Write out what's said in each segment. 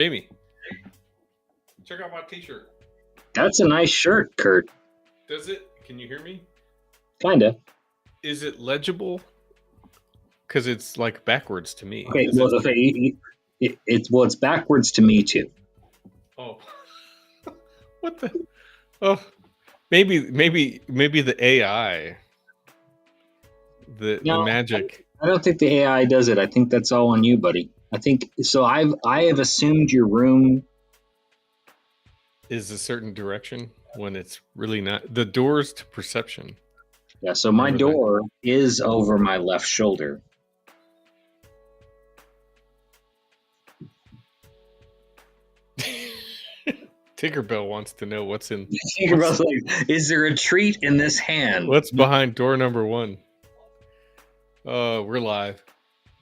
Jamie, check out my t-shirt. That's a nice shirt, Kurt. Does it? Can you hear me? Kinda. Is it legible? Because it's like backwards to me. Okay. Well, it's backwards to me too. Oh, what the? Oh, maybe the AI, the magic. I don't think the AI does it. I think that's all on you, buddy. I think so. I have assumed your room is a certain direction when it's really not. The doors to perception. Yeah. So my door is over my left shoulder. Tinkerbell wants to know what's in. Tinkerbell's like, is there a treat in this hand? What's behind door number 1? We're live.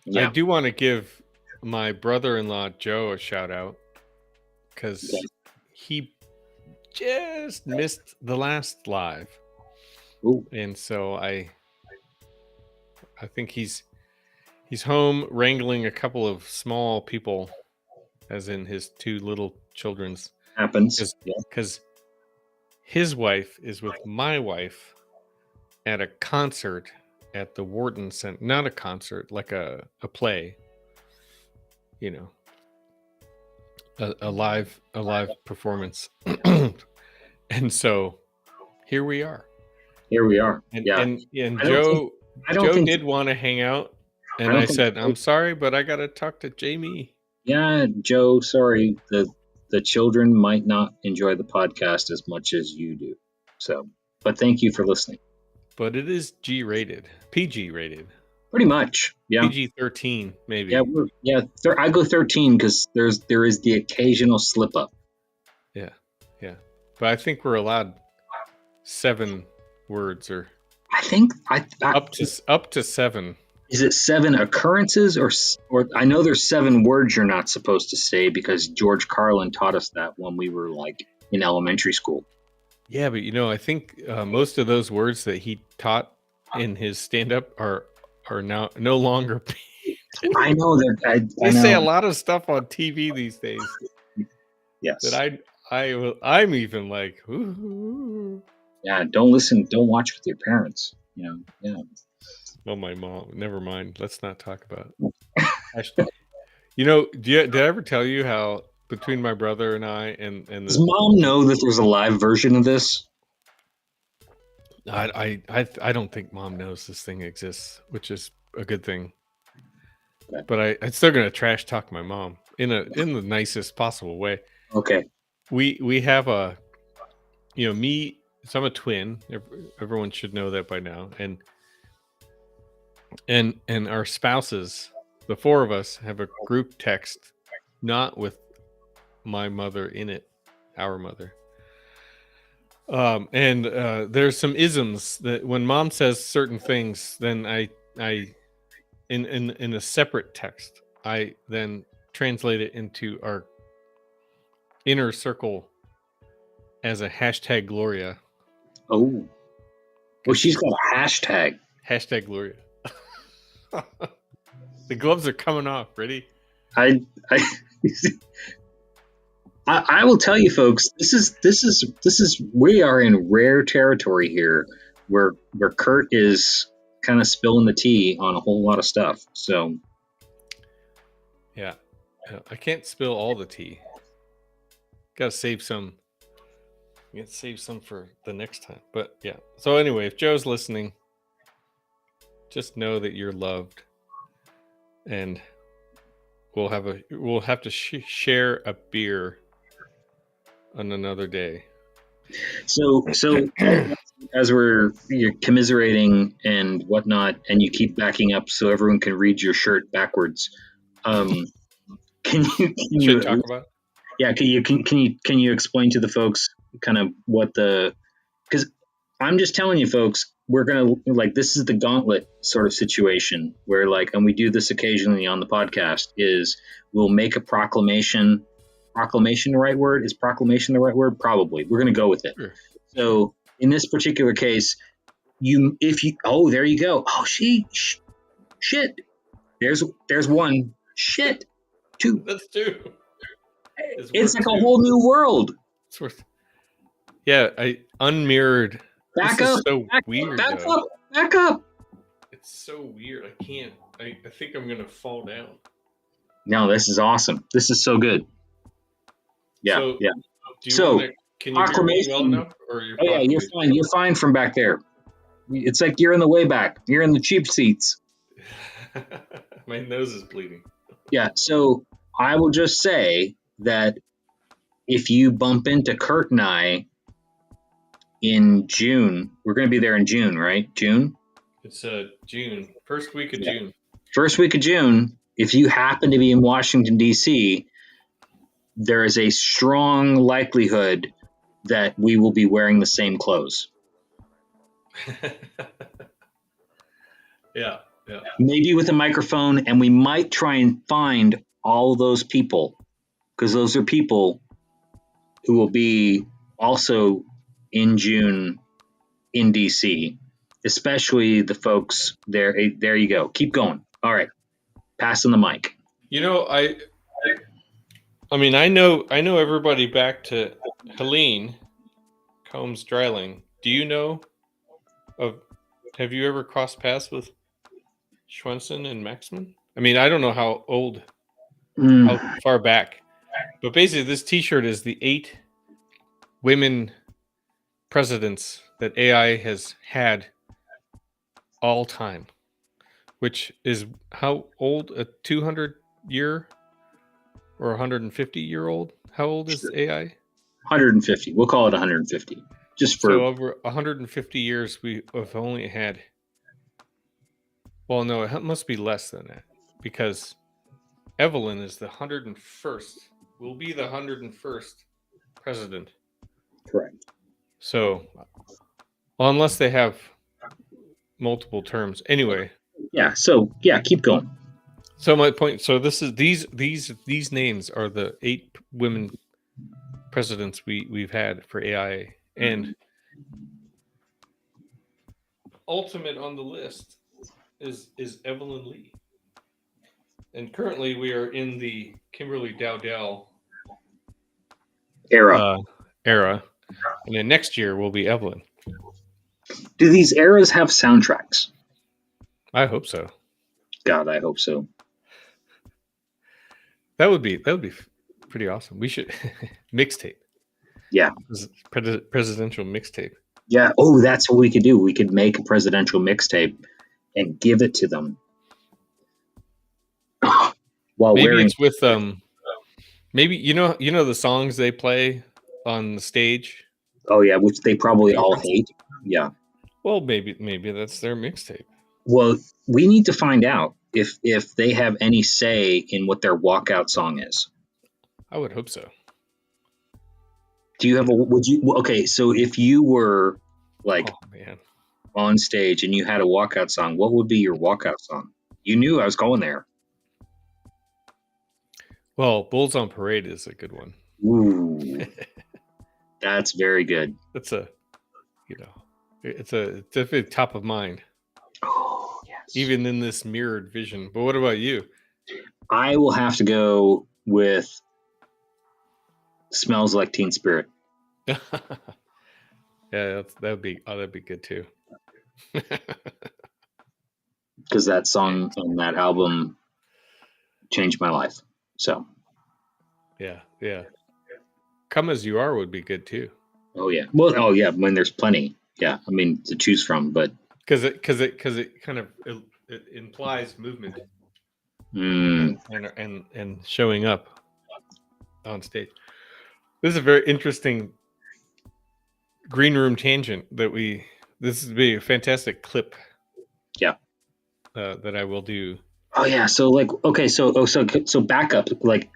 Yeah. I do want to give my brother-in-law Joe a shout out because he just missed the last live. Ooh. And so I think he's home wrangling a couple of small people, as in his 2 little children's. Happens. Because his wife is with my wife at a concert at the Wharton Center. Not a concert, like a play. You know, a live performance. And so here we are. And, yeah. And Joe did want to hang out. And I said, I'm sorry, but I got to talk to Jamie. Yeah, Joe, sorry. The children might not enjoy the podcast as much as you do. So, but thank you for listening. But it is G-rated, PG rated. Pretty much, yeah. PG-13, maybe. Yeah. I go 13 because there is the occasional slip up. Yeah. But I think we're allowed 7 words, or I think up to 7. Is it 7 occurrences or I know there's 7 words you're not supposed to say because George Carlin taught us that when we were like in elementary school. Yeah, but I think most of those words that he taught in his stand-up are now no longer. I know that they say a lot of stuff on TV these days. Yes. That I'm even like, ooh. Yeah, don't watch with your parents. Yeah. Well, my mom. Never mind. Let's not talk about it. Did I ever tell you how between my brother and I and does Mom know that there's a live version of this? I don't think Mom knows this thing exists, which is a good thing. Okay. But I'm still gonna trash talk my mom in the nicest possible way. Okay. We have me. So I'm a twin. Everyone should know that by now, and our spouses, the 4 of us, have a group text, not with my mother in it, our mother. And there's some isms that when Mom says certain things, then I in a separate text, I then translate it into our inner circle as a hashtag Gloria. Oh, well, she's got a hashtag. Hashtag Gloria. The gloves are coming off. Ready? I will tell you, folks. This is we are in rare territory here, where Kurt is kind of spilling the tea on a whole lot of stuff. So, yeah, I can't spill all the tea. Got to save some. Save some for the next time. But yeah. So anyway, if Joe's listening, just know that you're loved, and we'll have to share a beer on another day. So as we're commiserating and whatnot, and you keep backing up so everyone can read your shirt backwards. Can you talk about? Yeah, can you explain to the folks kind of what because I'm just telling you folks, we're going to this is the gauntlet sort of situation where and we do this occasionally on the podcast is we'll make a proclamation the right word? Is proclamation the right word? Probably. We're going to go with it. Sure. So in this particular case, there you go. Oh, shit. There's 1. Shit. 2. That's 2. is It's worth like a two. whole new world. It's worth. Yeah, I unmirrored. This Back is up, so back up, weird, back though. up, back up. It's so weird. I can't. I think I'm gonna fall down. No, this is awesome. This is so good. Yeah, So, yeah. do you want So to? Can you hear me well proclamation. enough, or you're Oh yeah, you're proclamation? fine. You're fine from back there. It's like you're in the way back. You're in the cheap seats. My nose is bleeding. Yeah. So I will just say that if you bump into Kurt and I in June, we're going to be there in June, right? June. It's June, first week of Yeah. June. First week of June. If you happen to be in Washington D.C., there is a strong likelihood that we will be wearing the same clothes. Yeah, yeah. Maybe with a microphone, and we might try and find all those people, because those are people who will be also in June in DC, especially the folks there. There you go. Keep going. All right, passing the mic. You know, I mean, I know everybody back to Helene Combs Dryling. Do you know of? Have you ever crossed paths with Schwensen and Maxman? I mean, I don't know how far back, but basically, this T-shirt is the 8 women presidents that AI has had all time, which is how old? A 200-year or 150-year-old? How old is Sure. AI? 150. We'll call it 150, just for So over 150 years, we have only had. Well, no, it must be less than that because Evelyn is the 101st. Will be the 101st president. correct. So, well, unless they have multiple terms, anyway. Yeah. So yeah, keep going. So my point. So this is these names are the 8 women presidents we've had for AI, and ultimate on the list is Evelyn Lee. And currently, we are in the Kimberly Dowdell Era. era, and then next year will be Evelyn. Do these eras have soundtracks? I hope so. God, I hope so. That would be pretty awesome. We should mixtape. Yeah. Presidential mixtape. Yeah. Oh, that's what we could do. We could make a presidential mixtape and give it to them while Maybe wearing. it's with maybe you know the songs they play on the stage. Oh yeah, which they probably all hate. Yeah. Well, maybe that's their mixtape. Well, we need to find out if they have any say in what their walkout song is. I would hope so. Do you have a? Would you? Okay, so if you were like Oh man. on stage and you had a walkout song, what would be your walkout song? You knew I was going there. Well, Bulls on Parade is a good one. Ooh, that's very good. That's it's definitely top of mind, Oh yes. even in this mirrored vision. But what about you? I will have to go with "Smells Like Teen Spirit." Yeah, that'd be good too. Because that song and that album changed my life. So. Yeah. Come As You Are would be good too. Oh yeah. Well, oh yeah. When there's plenty. Yeah. I mean, to choose from, but because it kind of it implies movement and showing up on stage. This is a very interesting green room tangent that this would be a fantastic clip. Yeah. That I will do. Oh yeah. So like, okay. So back up. Like,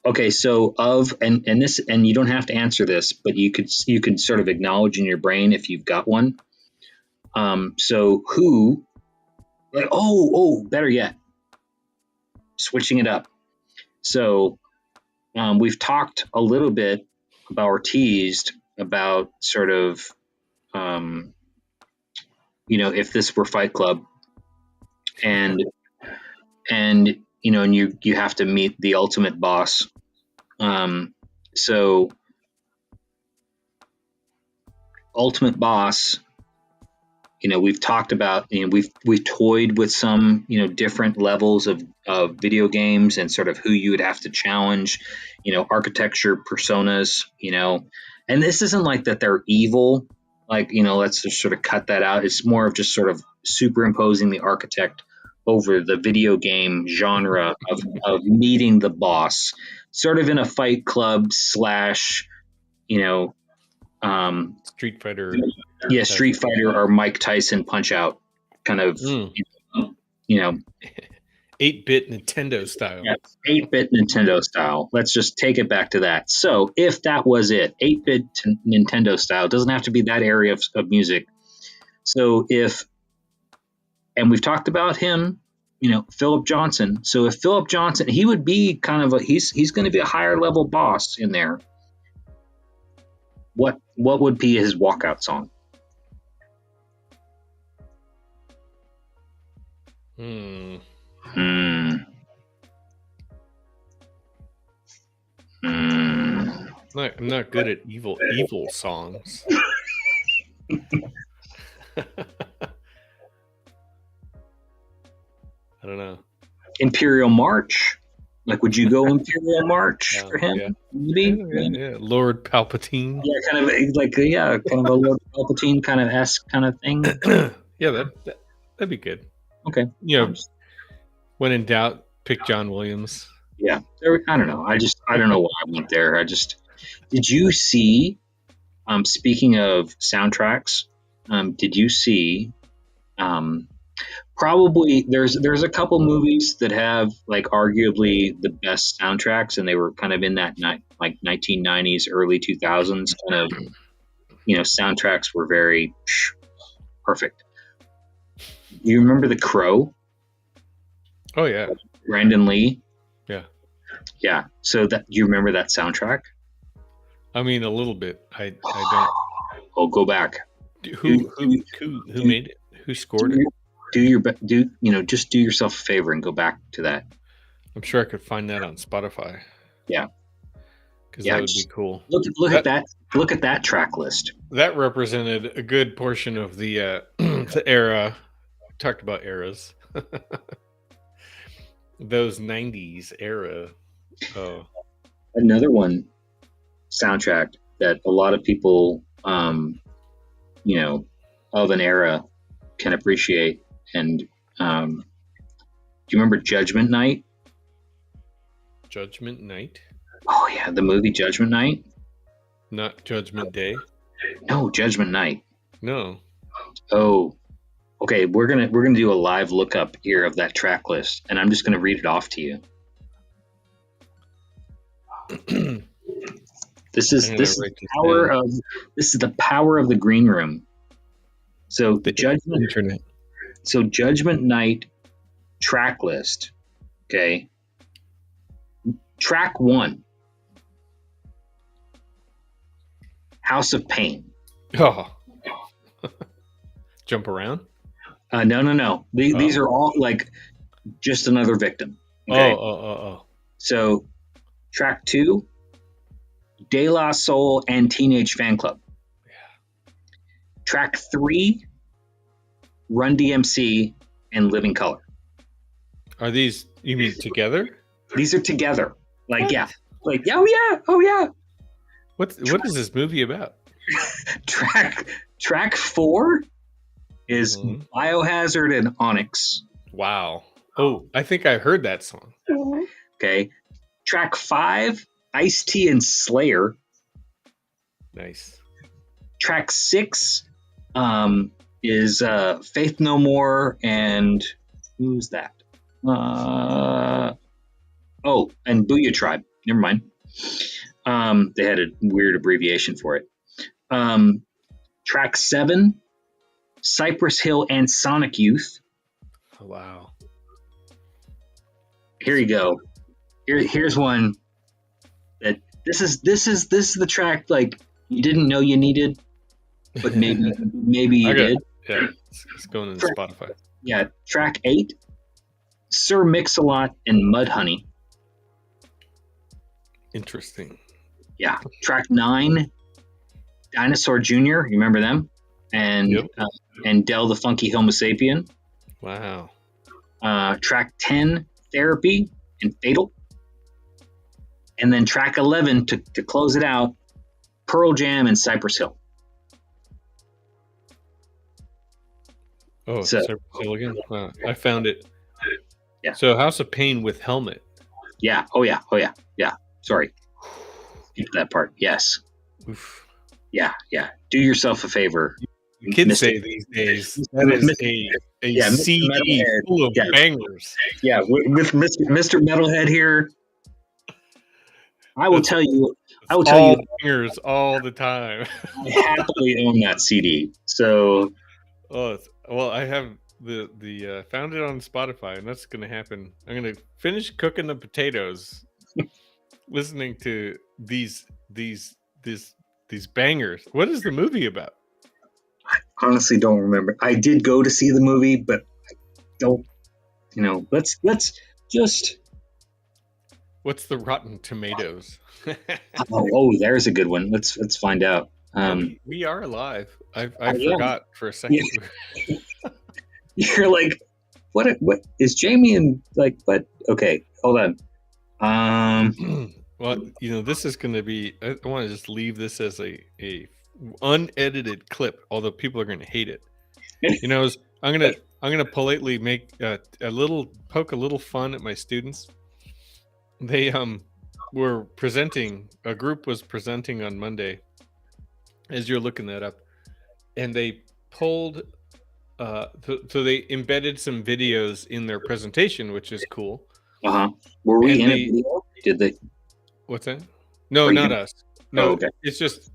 okay. So and this, and you don't have to answer this, but you could sort of acknowledge in your brain if you've got one. So who, like, better yet, switching it up. So, we've talked a little bit about, or teased about, sort of, if this were Fight Club, and and you have to meet the ultimate boss. So ultimate boss, we've talked about, we've toyed with some, different levels of video games and sort of who you would have to challenge, architecture, personas, and this isn't like that they're evil. Like, let's just sort of cut that out. It's more of just sort of superimposing the architect over the video game genre of meeting the boss, sort of in a Fight Club slash, Street Fighter. Yeah, Street Fighter or Mike Tyson Punch Out kind of, 8-bit Nintendo style. Yeah, 8-bit Nintendo style. Let's just take it back to that. So if that was it, 8-bit Nintendo style, doesn't have to be that area of music. So and we've talked about him, Philip Johnson. So if Philip Johnson, he would be kind of he's going to be a higher level boss in there. What would be his walkout song? I'm not good at evil songs. I don't know. Imperial March. Like, would you go Imperial March for him? Yeah. Maybe? Yeah. Lord Palpatine. Yeah, kind of like kind of a Lord Palpatine kind of esque kind of thing. Yeah, that'd be good. Okay. When in doubt, pick John Williams. Yeah, I don't know. I don't know why I went there. Did you see? Speaking of soundtracks, did you see? Probably there's a couple movies that have like arguably the best soundtracks, and they were kind of in that like 1990s, early 2000s kind of, soundtracks were very perfect. You remember The Crow? Oh yeah, Brandon Lee. Yeah. Yeah. So you remember that soundtrack? I mean, a little bit. I don't. Oh, go back. Who made it? Who scored it? Just do yourself a favor and go back to that. I'm sure I could find that on Spotify. Yeah. Because that would be cool. Look at that. Look at that track list. That represented a good portion of the the era. We talked about eras. Those 90s era. Oh. Another one soundtrack that a lot of people, of an era can appreciate. And do you remember Judgment Night? Judgment Night? Oh yeah, the movie Judgment Night. Not Judgment Day? No, Judgment Night. No. Oh, okay. We're gonna do a live lookup here of that track list, and I'm just gonna read it off to you. This is the power of the green room. So the Judgment Night track list. Okay. Track 1. House of Pain. Oh. Jump around? No. These are all like just another victim. Okay? Oh. So track 2, De La Soul and Teenage Fan Club. Yeah. Track 3, Run DMC and Living Color. Are these, you mean together? These are together. Like, what? Yeah. Like, oh yeah. What is this movie about? Track 4 is Biohazard and Onyx. Wow. Oh, I think I heard that song. Okay. Track 5, Ice-T and Slayer. Nice. Track 6 is Faith No More and who's that? And Booyah Tribe. Never mind. They had a weird abbreviation for it. Track 7, Cypress Hill and Sonic Youth. Oh, wow. Here you go. Here's one that this is the track like you didn't know you needed, but maybe you did. Yeah, it's going in Spotify. Yeah, track 8, Sir Mix-a-Lot and Mudhoney. Interesting. Yeah. Track 9, Dinosaur Jr. You remember them? And Yep. And Del the Funky Homo Sapien. Wow. Track 10, Therapy and Fatal. And then track 11 to close it out, Pearl Jam and Cypress Hill. Oh, So, Cypress Hill again. Wow. I found it. Yeah. So House of Pain with Helmet. Yeah. Oh yeah. Oh yeah. Yeah. Sorry. Skip that part. Yes. Oof. Yeah. Yeah. Do yourself a favor. Kids Mr. say these days that is a Mr. CD Metalhead. full of Yeah. bangers. Yeah. With Mr. Metalhead here, I will tell you. Bangers all the time. I happily own that CD. So. Well, I have the found it on Spotify, and that's gonna happen. I'm gonna finish cooking the potatoes, listening to these bangers. What is the movie about? I honestly don't remember. I did go to see the movie, but I don't. Let's just. What's the Rotten Tomatoes? Oh, there's a good one. Let's find out. We are alive. I yeah. forgot for a second. Yeah. You're like, what is Jamie and like what? Okay, hold on. Well, this is going to be. I want to just leave this as a unedited clip, although people are going to hate it. I'm gonna politely make poke a little fun at my students. They were presenting. A group was presenting on Monday, as you're looking that up, and they pulled. So they embedded some videos in their presentation, which is cool. Were we in a video? Did they? What's that? No, not us. No, okay. It's just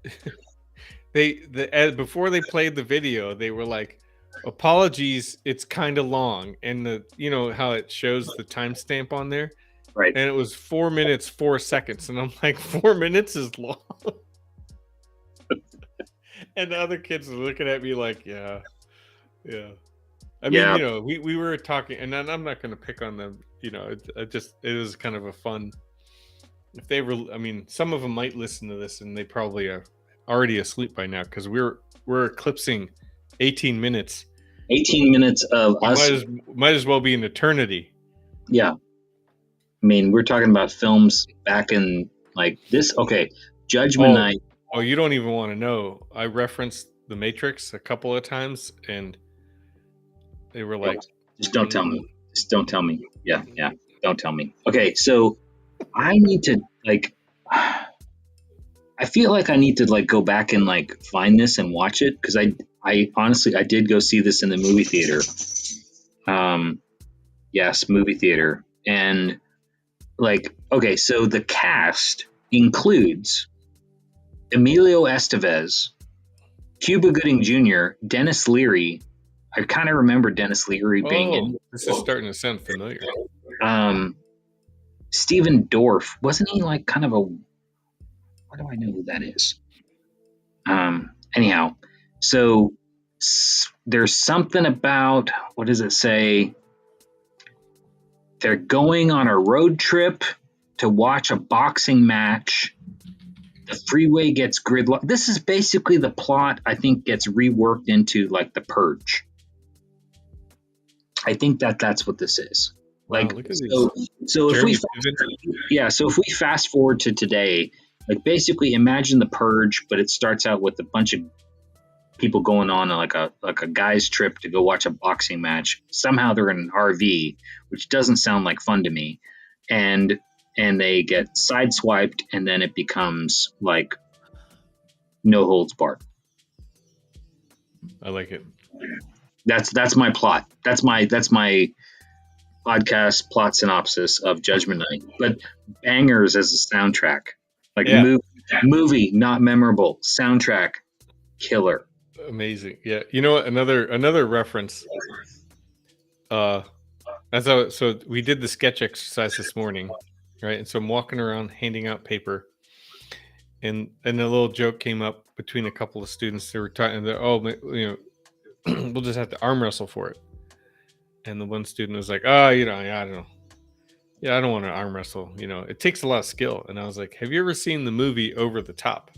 before they played the video, they were like, "Apologies, it's kind of long," and how it shows the timestamp on there, right? And it was 4 minutes 4 seconds, and I'm like, 4 minutes is long. And the other kids are looking at me like, yeah. I mean, we were talking, and I'm not going to pick on them. It was kind of a fun. If they were, I mean, some of them might listen to this, and they probably are already asleep by now because we're eclipsing 18 minutes. 18 minutes of us might as well be an eternity. Yeah, I mean, we're talking about films back in like this. Okay, Judgment Night. Oh, you don't even want to know. I referenced The Matrix a couple of times, and they were like, just don't tell me. Just don't tell me. Yeah. Don't tell me. Okay, so I need to I feel like I need to go back and find this and watch it because I honestly I did go see this in the movie theater. Yes, movie theater. And okay, so the cast includes Emilio Estevez, Cuba Gooding Jr., Dennis Leary. I kind of remember Dennis Leary being in. This is starting to sound familiar. Stephen Dorff, wasn't he kind of a? Why do I know who that is? Anyhow, so there's something about, what does it say? They're going on a road trip to watch a boxing match. The freeway gets gridlocked. This is basically the plot, I think, gets reworked into The Purge. I think that's what this is. Wow, so if we fast forward to today, basically imagine The Purge, but it starts out with a bunch of people going on a guy's trip to go watch a boxing match. Somehow they're in an RV, which doesn't sound like fun to me, and they get sideswiped, and then it becomes no holds barred. I like it. That's my plot. That's my podcast plot synopsis of Judgment Night. But bangers as a soundtrack, movie not memorable, soundtrack killer. Amazing. Yeah. You know what? Another reference. So we did the sketch exercise this morning, right? And so I'm walking around handing out paper, and a little joke came up between a couple of students. They were talking. We'll just have to arm wrestle for it. and the one student was like, "Oh, yeah, I don't know. Yeah, I don't want to arm wrestle. It takes a lot of skill." And I was like, "Have you ever seen the movie Over the Top?"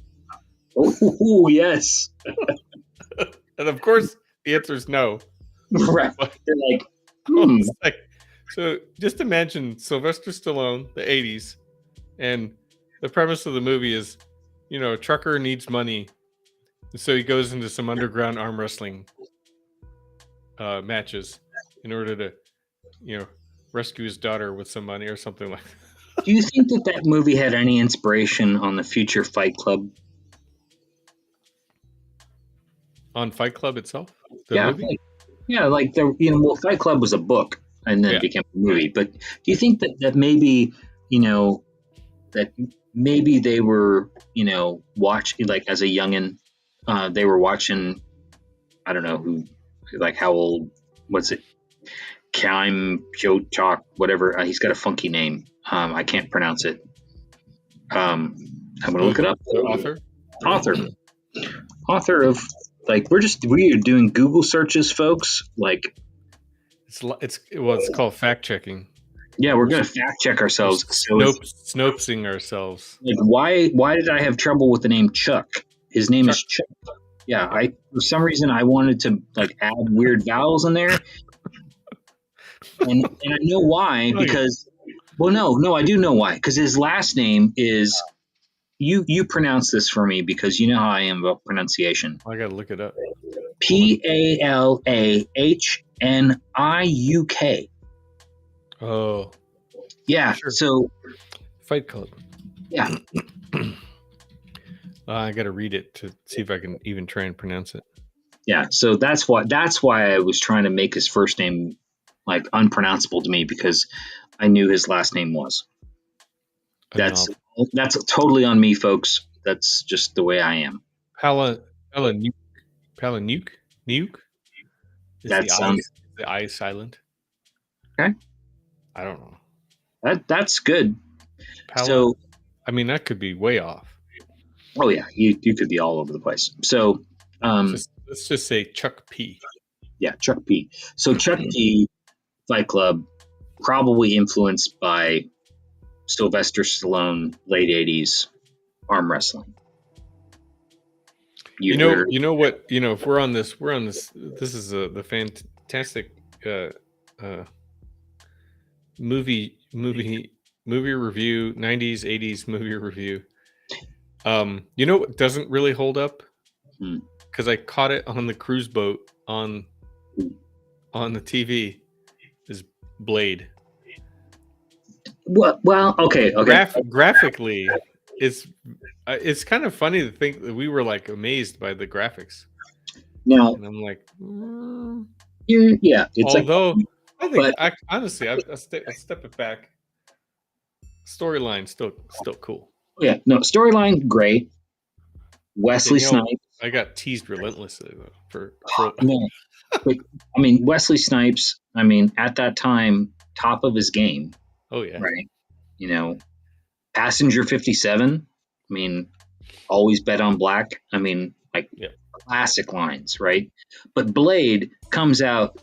Oh, yes. And of course, the answer is no. Right. But They're like, I was like, so just imagine Sylvester Stallone, the '80s, and the premise of the movie is, a trucker needs money, so he goes into some underground arm wrestling matches in order to, rescue his daughter with some money or something like that. do you think that movie had any inspiration on the future Fight Club? On Fight Club itself, the Yeah, movie. like well, Fight Club was a book and then Yeah. became a movie. But do you think that maybe that maybe they were watching, like, as a youngin, they were watching, I don't know who, like, how old, what's it, Kim Pyochok, whatever. He's got a funky name. I can't pronounce it. I'm gonna look it up. The author. Author of, like, we are doing Google searches, folks. Like, it's called fact checking. yeah, we're gonna fact check ourselves. Snopesing ourselves. Like, why did I have trouble with the name Chuck? His name is Chuck. Yeah, for some reason I wanted to, like, add weird vowels in there, and I know why, because, well, no, I do know why, because his last name is, you pronounce this for me, because you know how I am about pronunciation. I gotta look it up. Palahniuk. Oh, yeah. sure. So Fight Club. Yeah. I got to read it to see if I can even try and pronounce it. Yeah. So that's why I was trying to make his first name, like, unpronounceable to me, because I knew his last name was. That's totally on me, folks. That's just the way I am. Palahniuk. That sounds. Is the I silent? Okay. I don't know. That's good. So, I mean, that could be way off. Oh yeah, you could be all over the place. So, let's just say Chuck P. Yeah, Chuck P. So Chuck P. Fight Club, probably influenced by Sylvester Stallone, late '80s arm wrestling. You know what? If we're on this. This is the fantastic movie review, 90s, 80s movie review. You know what doesn't really hold up? Because I caught it on the cruise boat on the TV. Is Blade. Well, okay. Graphically, it's kind of funny to think that we were, like, amazed by the graphics. Now, and I'm like, yeah. It's although I think, honestly, I'll step it back. Storyline still cool. Yeah, no, storyline great. Wesley Snipes. I got teased relentlessly though for no, but, I mean, Wesley Snipes. I mean, at that time, top of his game. Oh yeah, right. Passenger 57. I mean, always bet on black. I mean, like, classic lines, right? But Blade comes out,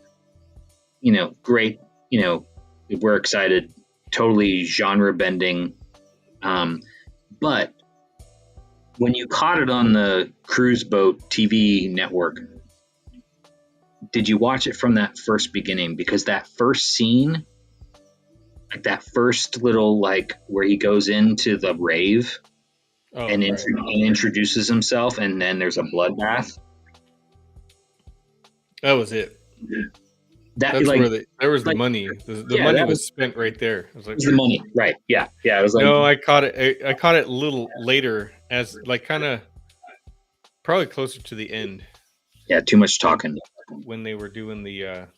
great. We're excited. Totally genre bending. But when you caught it on the cruise boat TV network, did you watch it from that first beginning? Because that first scene, like that first little, like, where he goes into the rave and introduces himself, and then there's a bloodbath. That was it. That's like, where there was the money. The money was spent right there. I was like, the money, right? Yeah. It was like, no, I caught it. I caught it a little later, as, like, kind of probably closer to the end. Yeah, too much talking. When they were doing the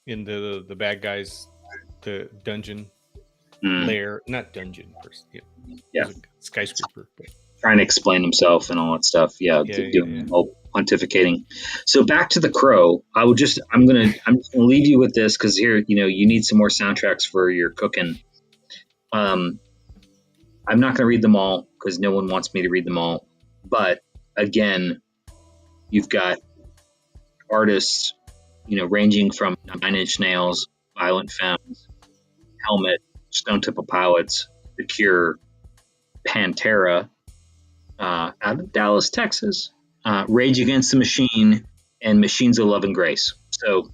the bad guys, the dungeon lair, not dungeon first. Yeah. Skyscraper. But. Trying to explain himself and all that stuff. Doing whole pontificating. So back to The Crow. I'm just gonna leave you with this, because here, you need some more soundtracks for your cooking. I'm not gonna read them all, because no one wants me to read them all. But again, you've got artists ranging from Nine Inch Nails, Violent Femmes, Helmet, Stone Temple Pilots, The Cure, Pantera, out of Dallas, Texas, Rage Against the Machine, and Machines of Love and Grace. So,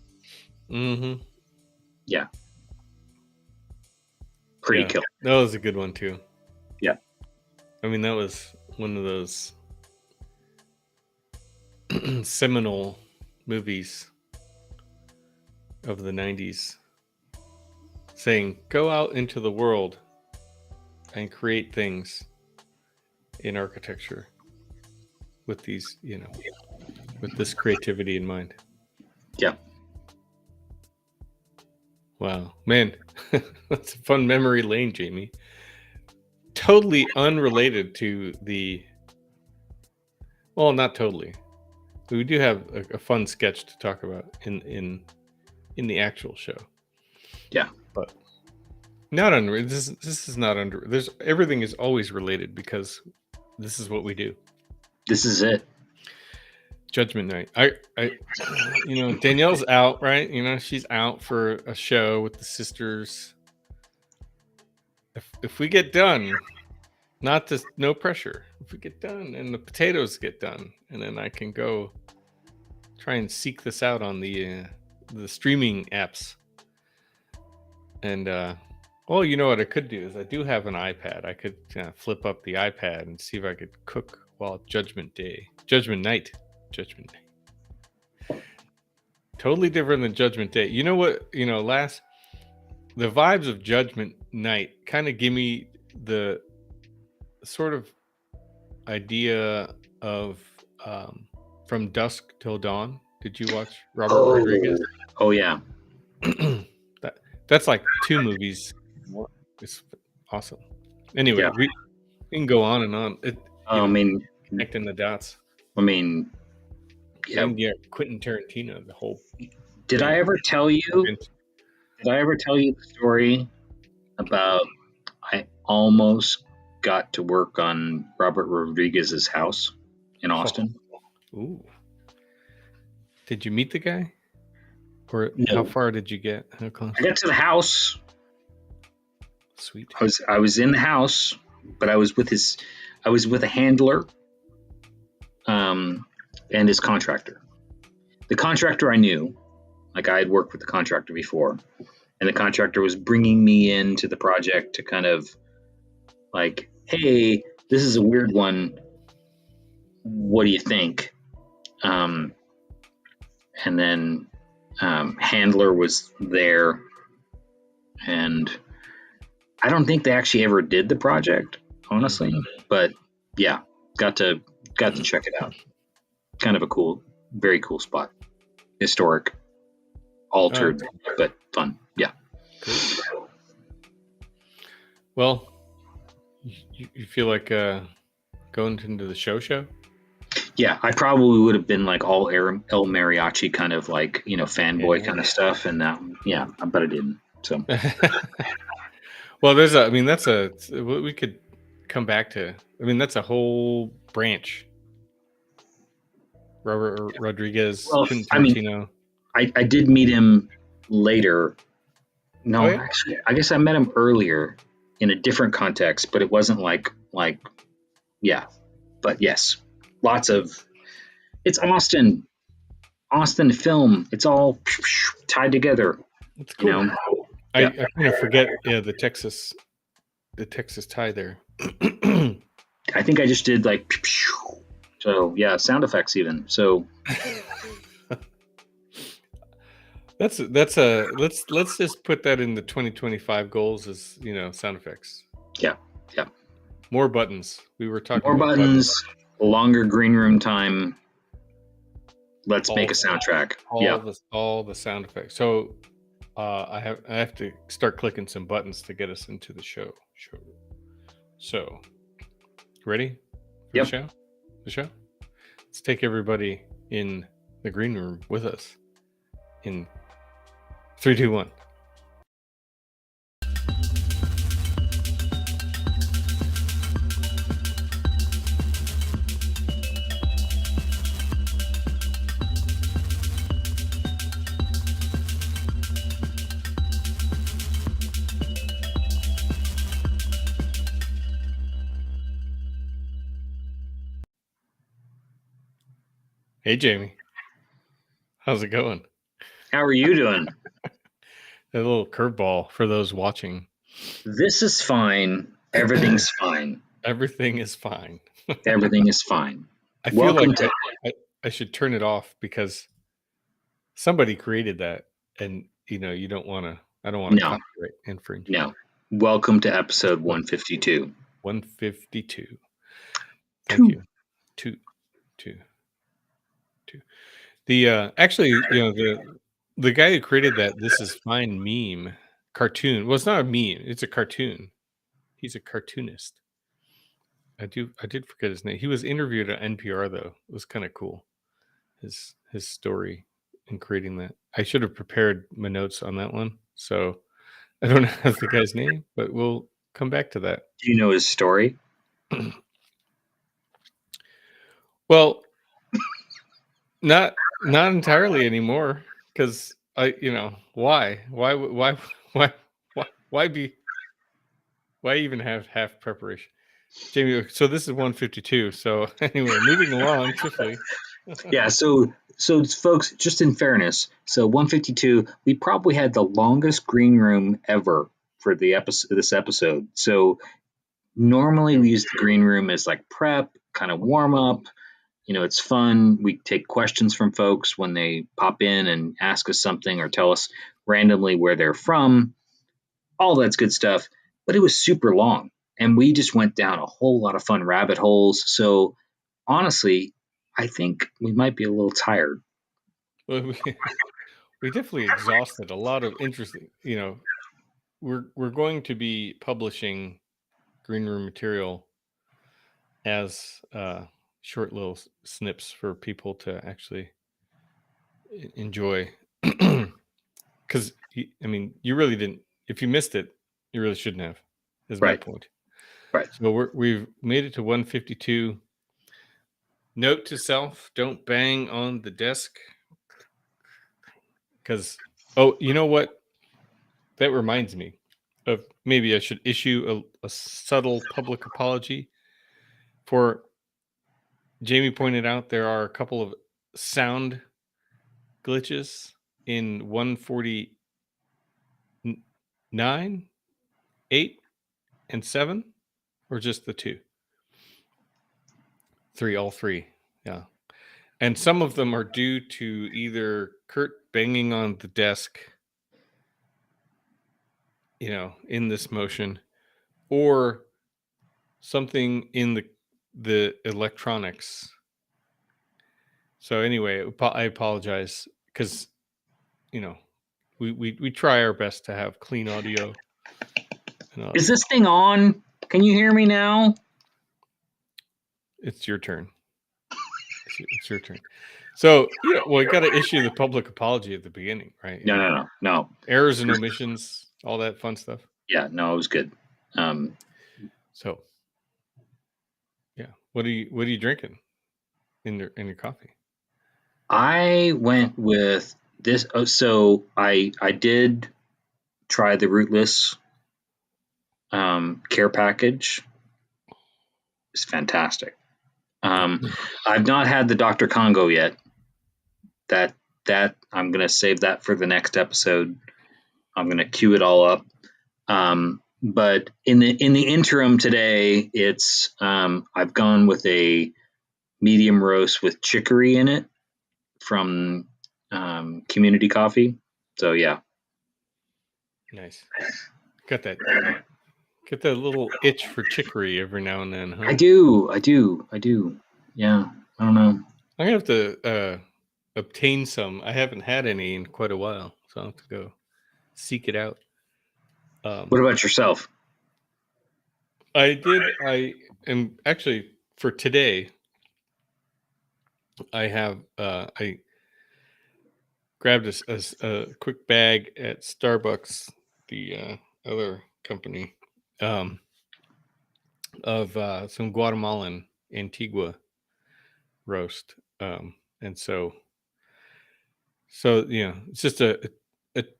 yeah, pretty killer. That was a good one too. Yeah. I mean, that was one of those seminal movies of the 90s saying, go out into the world and create things in architecture with these, with this creativity in mind. Yeah. Wow, man, that's a fun memory lane, Jamie. Totally unrelated to well, not totally. We do have a fun sketch to talk about in the actual show. Yeah, but not under this. This is not under. There's everything is always related because this is what we do. This is it. Judgment Night. I Danielle's out, right? She's out for a show with the sisters. If we get done, no pressure. If we get done and the potatoes get done, and then I can go try and seek this out on the streaming apps. And well, you know what I could do is I do have an iPad. I could flip up the iPad and see if I could cook while Judgment Night. Totally different than Judgment Day. You know what? The vibes of Judgment Night kind of give me the sort of idea of From Dusk Till Dawn. Did you watch Robert Rodriguez? Oh yeah. That's like two movies. It's awesome. Anyway, we can go on and on. Connecting the dots. Quentin Tarantino, the whole. Did I ever tell you the story about I almost got to work on Robert Rodriguez's house in Austin? Ooh. Did you meet the guy? Or no. How far did you get? How close? I got to the house. Sweet. I was in the house, but I was with a handler, and his contractor. The contractor I knew, like I had worked with the contractor before, and the contractor was bringing me into the project to kind of like, hey, this is a weird one. What do you think? And then handler was there, and I don't think they actually ever did the project, honestly, but yeah, got to check it out. Kind of a very cool spot. Historic, altered, but fun. Yeah. Cool. Well, you feel like going into the show? Yeah, I probably would have been like all El Mariachi kind of like, fanboy kind of stuff. And but I didn't. So, well, we could come back to, that's a whole branch. Robert Rodriguez, Quentin Tarantino. I did meet him later. No, actually, I guess I met him earlier in a different context, but it wasn't like, but yes. Lots of, it's Austin film. It's all tied together. That's cool. I kind of forget the Texas tie there. I think I just did like, so yeah, sound effects even. So let's just put that in the 2025 goals as sound effects. Yeah. More buttons. We were talking more about buttons. Longer green room time. Let's make a soundtrack. All the sound effects. So I have to start clicking some buttons to get us into the show. So ready for the show? Let's take everybody in the green room with us in 3, 2, 1. Hey, Jamie. How's it going? How are you doing? A little curveball for those watching. This is fine. Everything's fine. Everything is fine. Everything is fine. I feel like Welcome to. I should turn it off because somebody created that, and you don't want to. I don't want to No, copyright infringe. no. Welcome to episode 152. 152. Thank Two. you. Two, two, two. The actually, the guy who created that "This is fine" meme cartoon. Well, it's not a meme. It's a cartoon. He's a cartoonist. I did forget his name. He was interviewed at NPR though. It was kind of cool. His story in creating that. I should have prepared my notes on that one. So I don't have the guy's name, but we'll come back to that. Do you know his story? Well, not entirely anymore because why why even have half preparation, Jamie? So this is 152. So anyway, moving along swiftly. Yeah. So folks, just in fairness, so 152, we probably had the longest green room ever for the episode. This episode. So normally we use the green room as like prep, kind of warm up. It's fun. We take questions from folks when they pop in and ask us something or tell us randomly where they're from. All that's good stuff. But it was super long. And we just went down a whole lot of fun rabbit holes. So honestly, I think we might be a little tired. Well, we definitely exhausted a lot of interesting. We're going to be publishing green room material as short little snips for people to actually enjoy. Because you really didn't. If you missed it, you really shouldn't have. Is my Right. point. Right. So we've made it to 152. Note to self: don't bang on the desk. Because you know what? That reminds me of maybe I should issue a subtle public apology. For Jamie pointed out, there are a couple of sound glitches in 149, 8, and 7, or just the 2? 3, all 3. Yeah. And some of them are due to either Kurt banging on the desk, in this motion, or something in the electronics. So anyway, I apologize because we try our best to have clean audio. Is this thing on? Can you hear me now? It's your turn. It's your turn. So we got to issue the public apology at the beginning, right? No. Errors and omissions, all that fun stuff. Yeah, no, it was good. So, yeah, what are you drinking in your coffee? I went with this. So I did try the rootless care package. It's fantastic. I've not had the Dr. Congo yet. That I'm gonna save that for the next episode. I'm gonna queue it all up. But in the interim today, it's I've gone with a medium roast with chicory in it from Community Coffee. So yeah, Nice. Get that little itch for chicory every now and then, huh? I do. Yeah, I don't know. I'm gonna have to obtain some. I haven't had any in quite a while, so I'll have to go seek it out. What about yourself? I am actually, for today, I grabbed a quick bag at Starbucks, the other company, of some Guatemalan Antigua roast, and so it's just a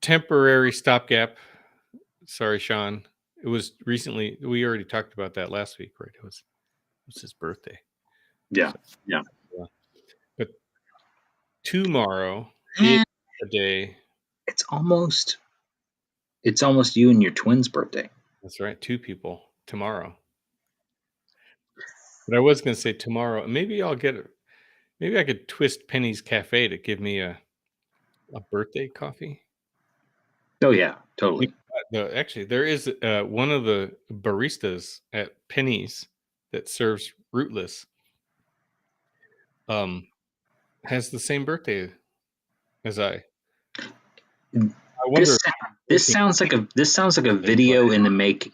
temporary stopgap. Sorry, Sean. It was recently. We already talked about that last week, right? It was his birthday. Yeah, So, yeah. but tomorrow is the day. It's almost you and your twin's birthday. That's right, 2 people tomorrow. But I was gonna say tomorrow, maybe I could twist Penny's Cafe to give me a birthday coffee. Oh yeah, totally. Actually, there is one of the baristas at Penny's that serves rootless. Has the same birthday as I. I wonder. This sounds like a video in the making.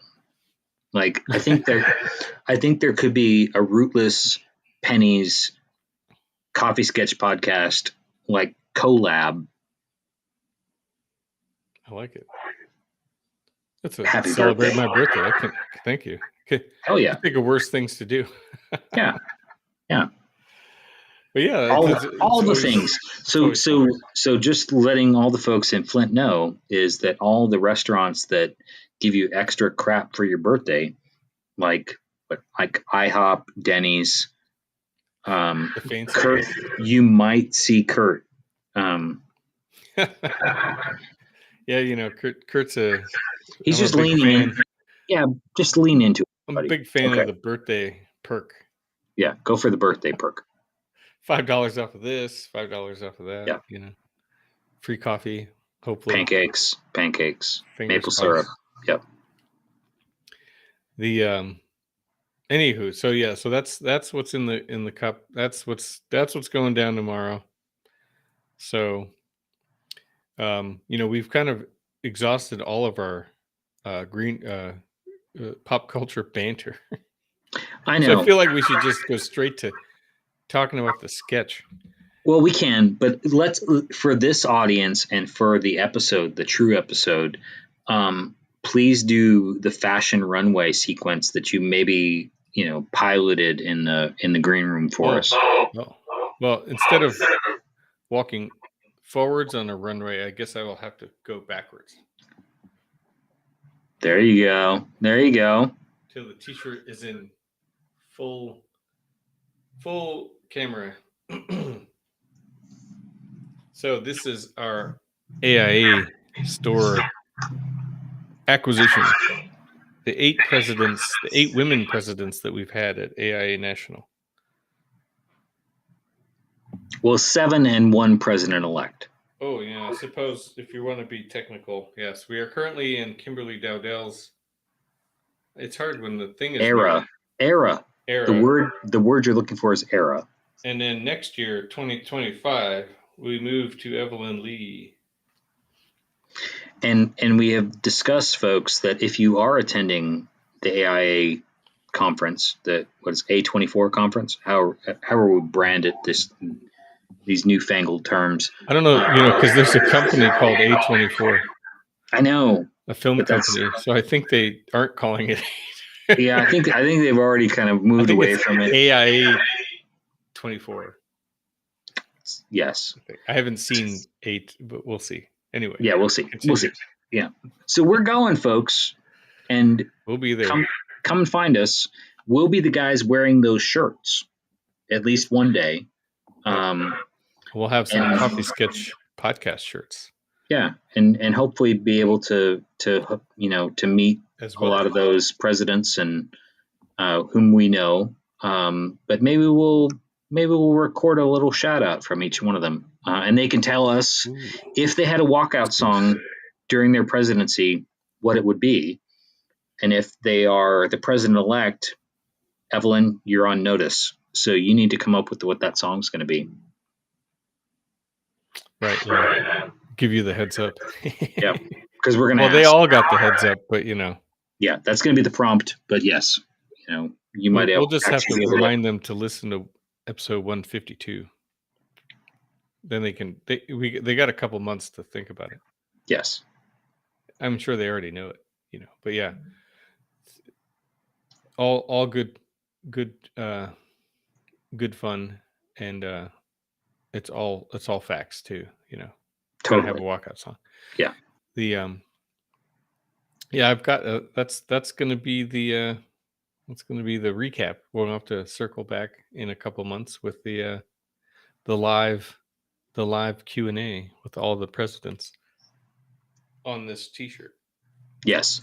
Like I think there could be a rootless Penny's coffee sketch podcast like collab. I like it. That's a Happy celebrate birthday. my birthday. Thank you. Okay. Oh yeah. Think of worse things to do. Yeah. Yeah. But yeah, all the things. So just letting all the folks in Flint know is that all the restaurants that give you extra crap for your birthday, like IHOP, Denny's, the fancy Kurt, you might see Kurt. Yeah, Kurt's he's just leaning in. Yeah, just lean into it. I'm a big fan of the birthday perk. Yeah, go for the birthday perk. $5 off of this, $5 off of that. Yeah. Free coffee, hopefully. Pancakes, maple syrup. Yep. The anywho, so that's what's in the cup. That's what's going down tomorrow. So we've kind of exhausted all of our green pop culture banter. I know. So I feel like we should just go straight to talking about the sketch. Well, we can, but let's, for this audience and for the episode, the true episode, please do the fashion runway sequence that you maybe piloted in the green room for us. Well, instead of walking forwards on a runway, I guess I will have to go backwards. There you go. Till the t-shirt is in full camera. So this is our AIA store acquisition. The 8 women presidents that we've had at AIA National. Well, 7 and 1 president-elect. Oh, yeah. I suppose if you want to be technical, yes. We are currently in Kimberly Dowdell's. It's hard when the thing is... Era. The word you're looking for is era. And then next year, 2025, we move to Evelyn Lee. And we have discussed, folks, that if you are attending the AIA conference, A24 conference, however we brand it, these newfangled terms. I don't know, because there's a company called A24. I know. A film company. So I think they aren't calling it. Yeah, I think they've already kind of moved away from it. AIA 24. Yes. I haven't seen 8, but we'll see. Anyway. Yeah, we'll see. Continue. We'll see. Yeah. So we're going, folks, and we'll be there. Come and find us. We'll be the guys wearing those shirts at least one day. We'll have some Coffee Sketch podcast shirts. Yeah, and hopefully be able to meet a lot of those presidents and whom we know. But maybe we'll record a little shout out from each one of them, and they can tell us if they had a walkout song during their presidency, what it would be, and if they are the president-elect, Evelyn, you're on notice, so you need to come up with what that song's going to be. Right. Yeah. Give you the heads up. Yeah, because we're gonna. Well, they all got the heads up, but Yeah, that's gonna be the prompt. But yes, you might. We'll just have to remind them to listen to episode 152. Then they can. They got a couple months to think about it. Yes, I'm sure they already know it. But yeah, all good fun, and it's all facts too. Totally. Have a walkout song. Yeah. I've got that's going to be the recap. We'll have to circle back in a couple months with the live the live Q&A with all the presidents on this T-shirt. Yes.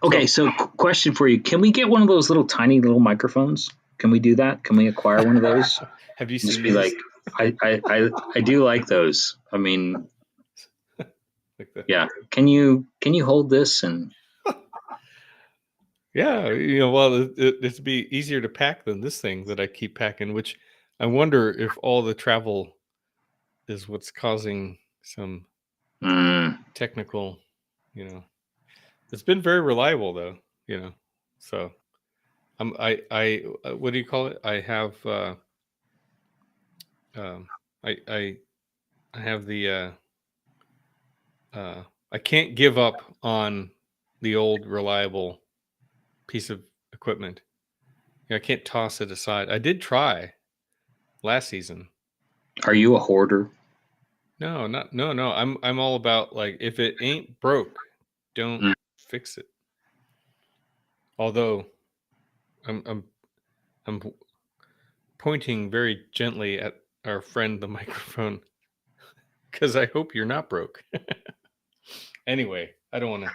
Okay, so question for you: can we get one of those tiny little microphones? Can we do that? Can we acquire one of those? Have you Just seen be those? like, I do like those. I mean, Like that. yeah. Can you hold this and? Yeah, well, it'd be easier to pack than this thing that I keep packing, which I wonder if all the travel is what's causing some technical, it's been very reliable though, so I what do you call it? I have, I have the, I can't give up on the old reliable piece of equipment. I can't toss it aside. I did try last season. Are you a hoarder? No. I'm all about, like, if it ain't broke, don't fix it. Although I'm pointing very gently at our friend the microphone because I hope you're not broke. Anyway, I don't want to.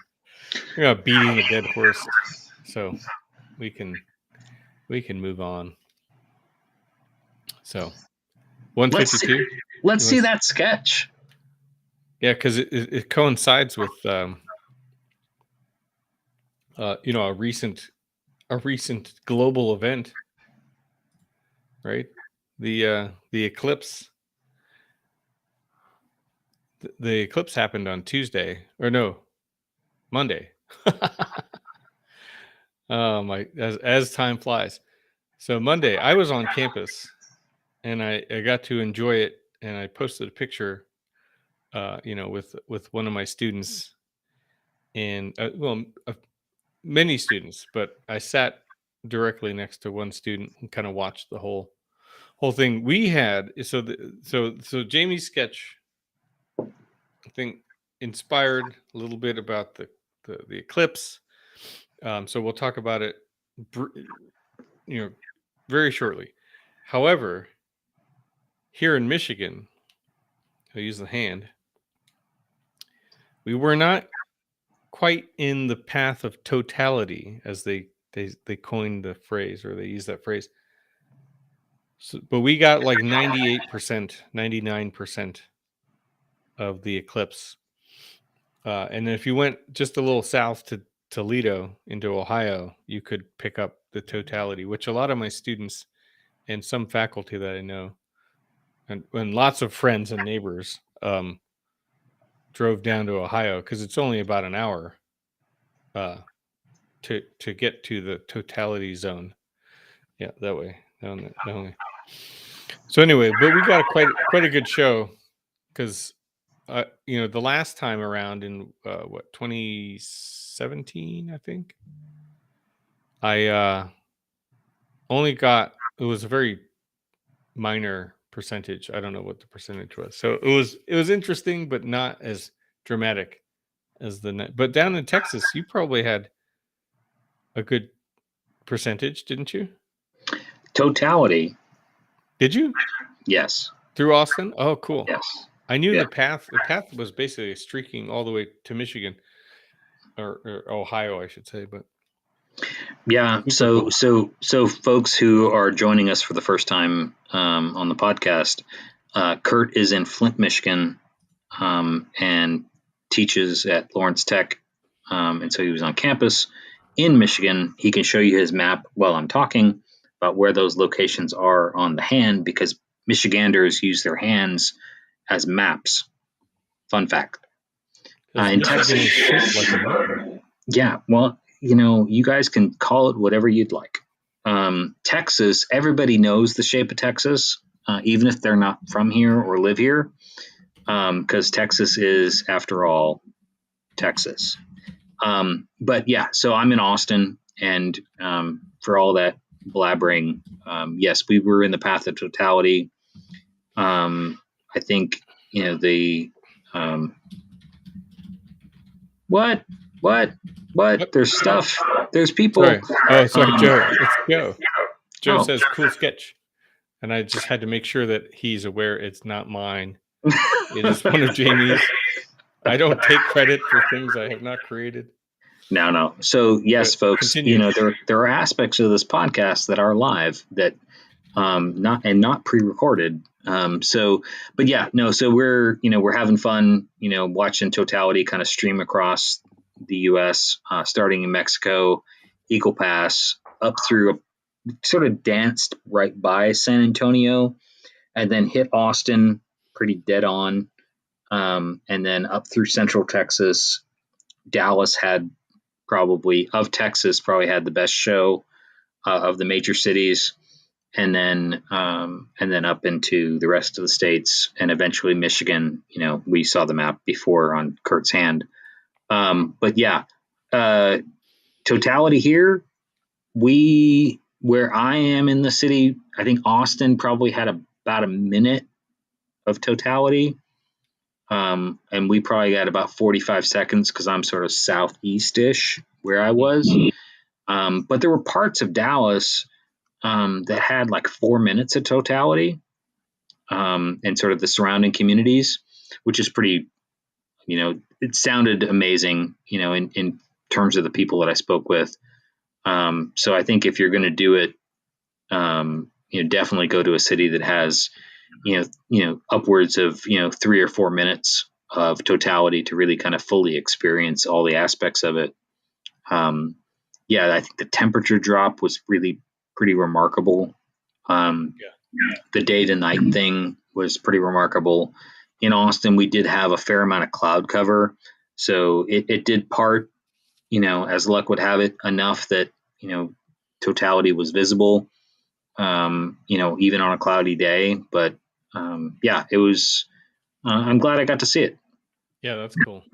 We're not beating a dead horse, so we can move on. So 152. Let's see that sketch. Yeah, because it coincides with a recent global event, right? The eclipse. The eclipse happened on Tuesday, or no, Monday. As time flies. So Monday, I was on campus, and I got to enjoy it, and I posted a picture, with one of my students, and many students, but I sat directly next to one student and kind of watched the whole thing. We had so Jamie's sketch, I think, inspired a little bit about the eclipse. So we'll talk about it, very shortly. However, here in Michigan, I'll use the hand. We were not quite in the path of totality, as they coined the phrase, or they use that phrase. So, but we got like 98%, 99% of the eclipse. And if you went just a little south to Toledo into Ohio, you could pick up the totality, which a lot of my students and some faculty that I know, and lots of friends and neighbors, drove down to Ohio because it's only about an hour to get to the totality zone. Yeah, that way. So anyway, but we got quite a good show because the last time around in 2017, I think, I only got, it was a very minor percentage. I don't know what the percentage was. So it was interesting, but not as dramatic as but down in Texas, you probably had a good percentage, didn't you? Totality. Did you? Yes. Through Austin? Oh, cool. Yes. I knew the path. The path was basically streaking all the way to Michigan, or Ohio, I should say. But yeah, so folks who are joining us for the first time on the podcast, Kurt is in Flint, Michigan, and teaches at Lawrence Tech, and so he was on campus in Michigan. He can show you his map while I'm talking about where those locations are on the hand, because Michiganders use their hands as maps. Fun fact. In Texas, yeah, well, you guys can call it whatever you'd like. Texas, everybody knows the shape of Texas, even if they're not from here or live here, because Texas is, after all, Texas. But yeah, so I'm in Austin, and for all that blabbering, yes, we were in the path of totality. I think the what? There's stuff. There's people. Sorry. Oh, sorry, Joe. It's Joe. Joe says cool sketch. and I just had to make sure that he's aware it's not mine. It is one of Jamie's. I don't take credit for things I have not created. No. So yes, But folks, continue. there are aspects of this podcast that are live that not pre-recorded. But yeah, no. So we're having fun, watching Totality kind of stream across the U.S., starting in Mexico, Eagle Pass, up through sort of danced right by San Antonio, and then hit Austin pretty dead on, and then up through Central Texas. Dallas had probably had the best show of the major cities, and then up into the rest of the states, and eventually Michigan. We saw the map before on Kurt's hand, but yeah, Totality here. Where I am in the city, I think Austin probably had about a minute of Totality. And we probably got about 45 seconds because I'm sort of southeast-ish where I was. But there were parts of Dallas that had like 4 minutes of Totality, and sort of the surrounding communities, which is pretty, it sounded amazing, in terms of the people that I spoke with. So I think if you're going to do it, definitely go to a city that has, upwards of, 3 or 4 minutes of Totality to really kind of fully experience all the aspects of it. Yeah, I think the temperature drop was really pretty remarkable. The day to night thing was pretty remarkable. In Austin, we did have a fair amount of cloud cover, so it did part, as luck would have it, enough that, Totality was visible, even on a cloudy day. But yeah, it was. I'm glad I got to see it. Yeah, that's cool.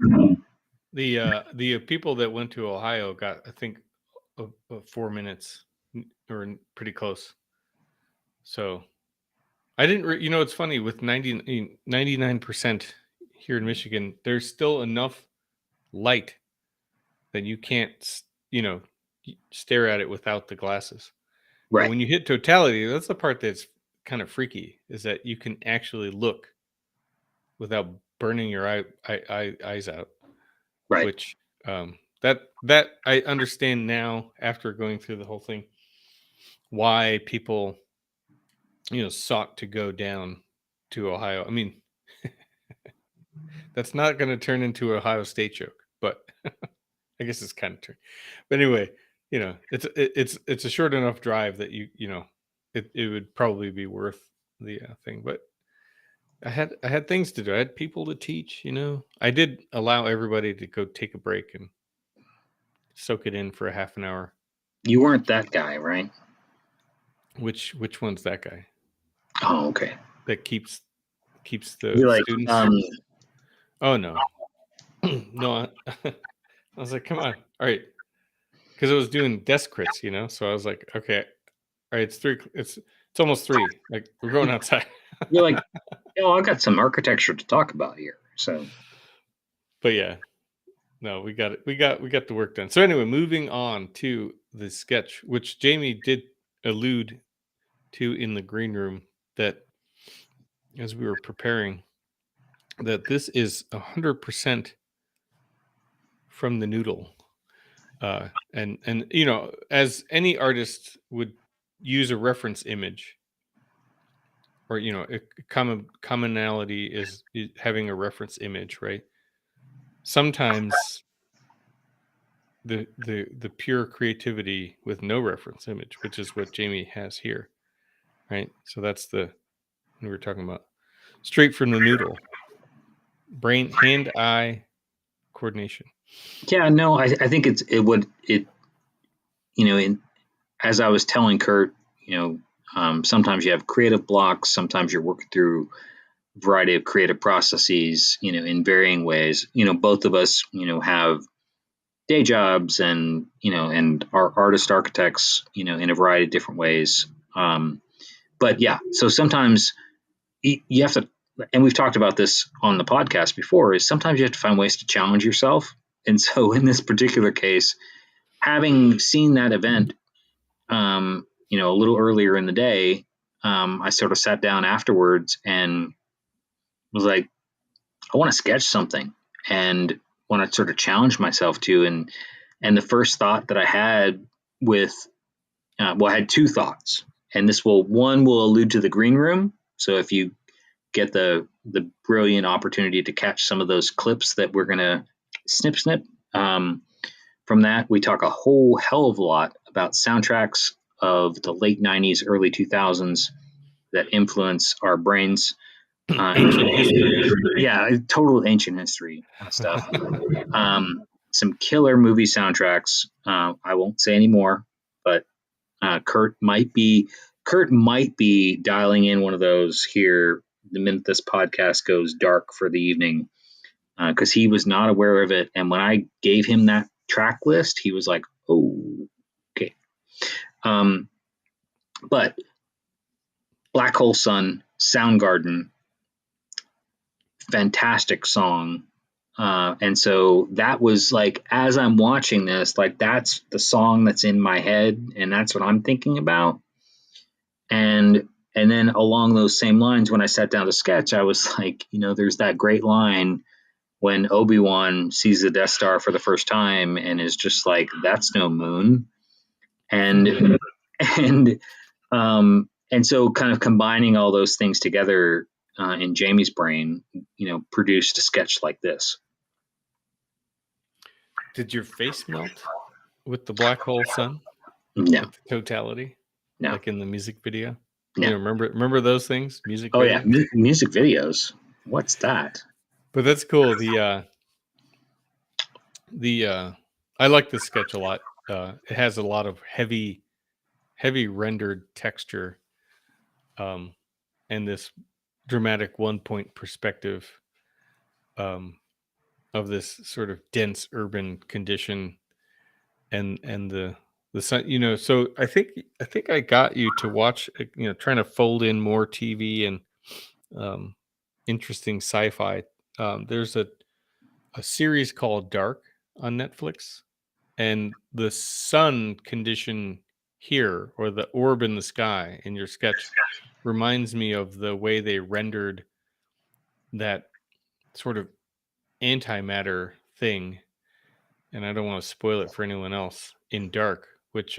The people that went to Ohio got, I think, 4 minutes or pretty close. So I didn't, it's funny with 99% here in Michigan, there's still enough light that you can't, stare at it without the glasses. Right. But when you hit Totality, that's the part that's kind of freaky, is that you can actually look without burning your eyes out. Right. Which that I understand now after going through the whole thing, why people sought to go down to Ohio. I mean, that's not going to turn into an Ohio State joke, but I guess it's kind of true. But anyway, it's a short enough drive that it would probably be worth the thing. But I had things to do. I had people to teach. I did allow everybody to go take a break and soak it in for a half an hour. You weren't that guy, right? Which one's that guy? Oh, okay. That keeps the students. Oh no, no. I was like, come on, all right, because I was doing desk crits, so I was like, okay, all right, it's almost 3. Like, we're going outside. You're like, I've got some architecture to talk about here. So, but yeah, no, we got it. We got the work done. So anyway, moving on to the sketch, which Jamie did allude to in the green room, that as we were preparing, that this is 100% from the noodle. And as any artist would use a reference image, or a commonality is having a reference image, right? Sometimes the pure creativity with no reference image, which is what Jamie has here, right? So that's we were talking about straight from the noodle, brain, hand, eye coordination. Yeah, no, I think as I was telling Kurt, sometimes you have creative blocks, sometimes you're working through a variety of creative processes, in varying ways. Both of us, have day jobs, and are architects, in a variety of different ways. But yeah, so sometimes you have to, and we've talked about this on the podcast before, is sometimes you have to find ways to challenge yourself. And so in this particular case, having seen that event, a little earlier in the day, I sort of sat down afterwards and was like, I want to sketch something and want to sort of challenge myself to. And the first thought that I had with, I had two thoughts, and one will allude to the green room. So if you get the brilliant opportunity to catch some of those clips that we're going to snip, from that, we talk a whole hell of a lot about soundtracks of the late 90s, early 2000s that influence our brains. Ancient history. Yeah, total ancient history stuff. Some killer movie soundtracks. I won't say any more, but Kurt might be dialing in one of those here the minute this podcast goes dark for the evening, because he was not aware of it. And when I gave him that track list, he was like, "Oh, okay." But Black Hole Sun, Soundgarden, fantastic song. And so that was like, as I'm watching this, like that's the song that's in my head, and that's what I'm thinking about. And then along those same lines, when I sat down to sketch, I was like, there's that great line when Obi-Wan sees the Death Star for the first time and is just like, "That's no moon," and and so kind of combining all those things together in Jamie's brain, produced a sketch like this. Did your face melt with the Black Hole Sun? No, with the totality, no, like in the music video. no. Remember those things, music Oh videos? yeah, music videos. What's that? But that's cool. I like this sketch a lot. It has a lot of heavy rendered texture, and this dramatic 1-point perspective, of this sort of dense urban condition, and the sun. So I think I got you to watch, trying to fold in more TV and interesting sci-fi. There's a series called Dark on Netflix, and the sun condition here, or the orb in the sky in your sketch, reminds me of the way they rendered that sort of antimatter thing. And I don't want to spoil it for anyone else, in Dark, which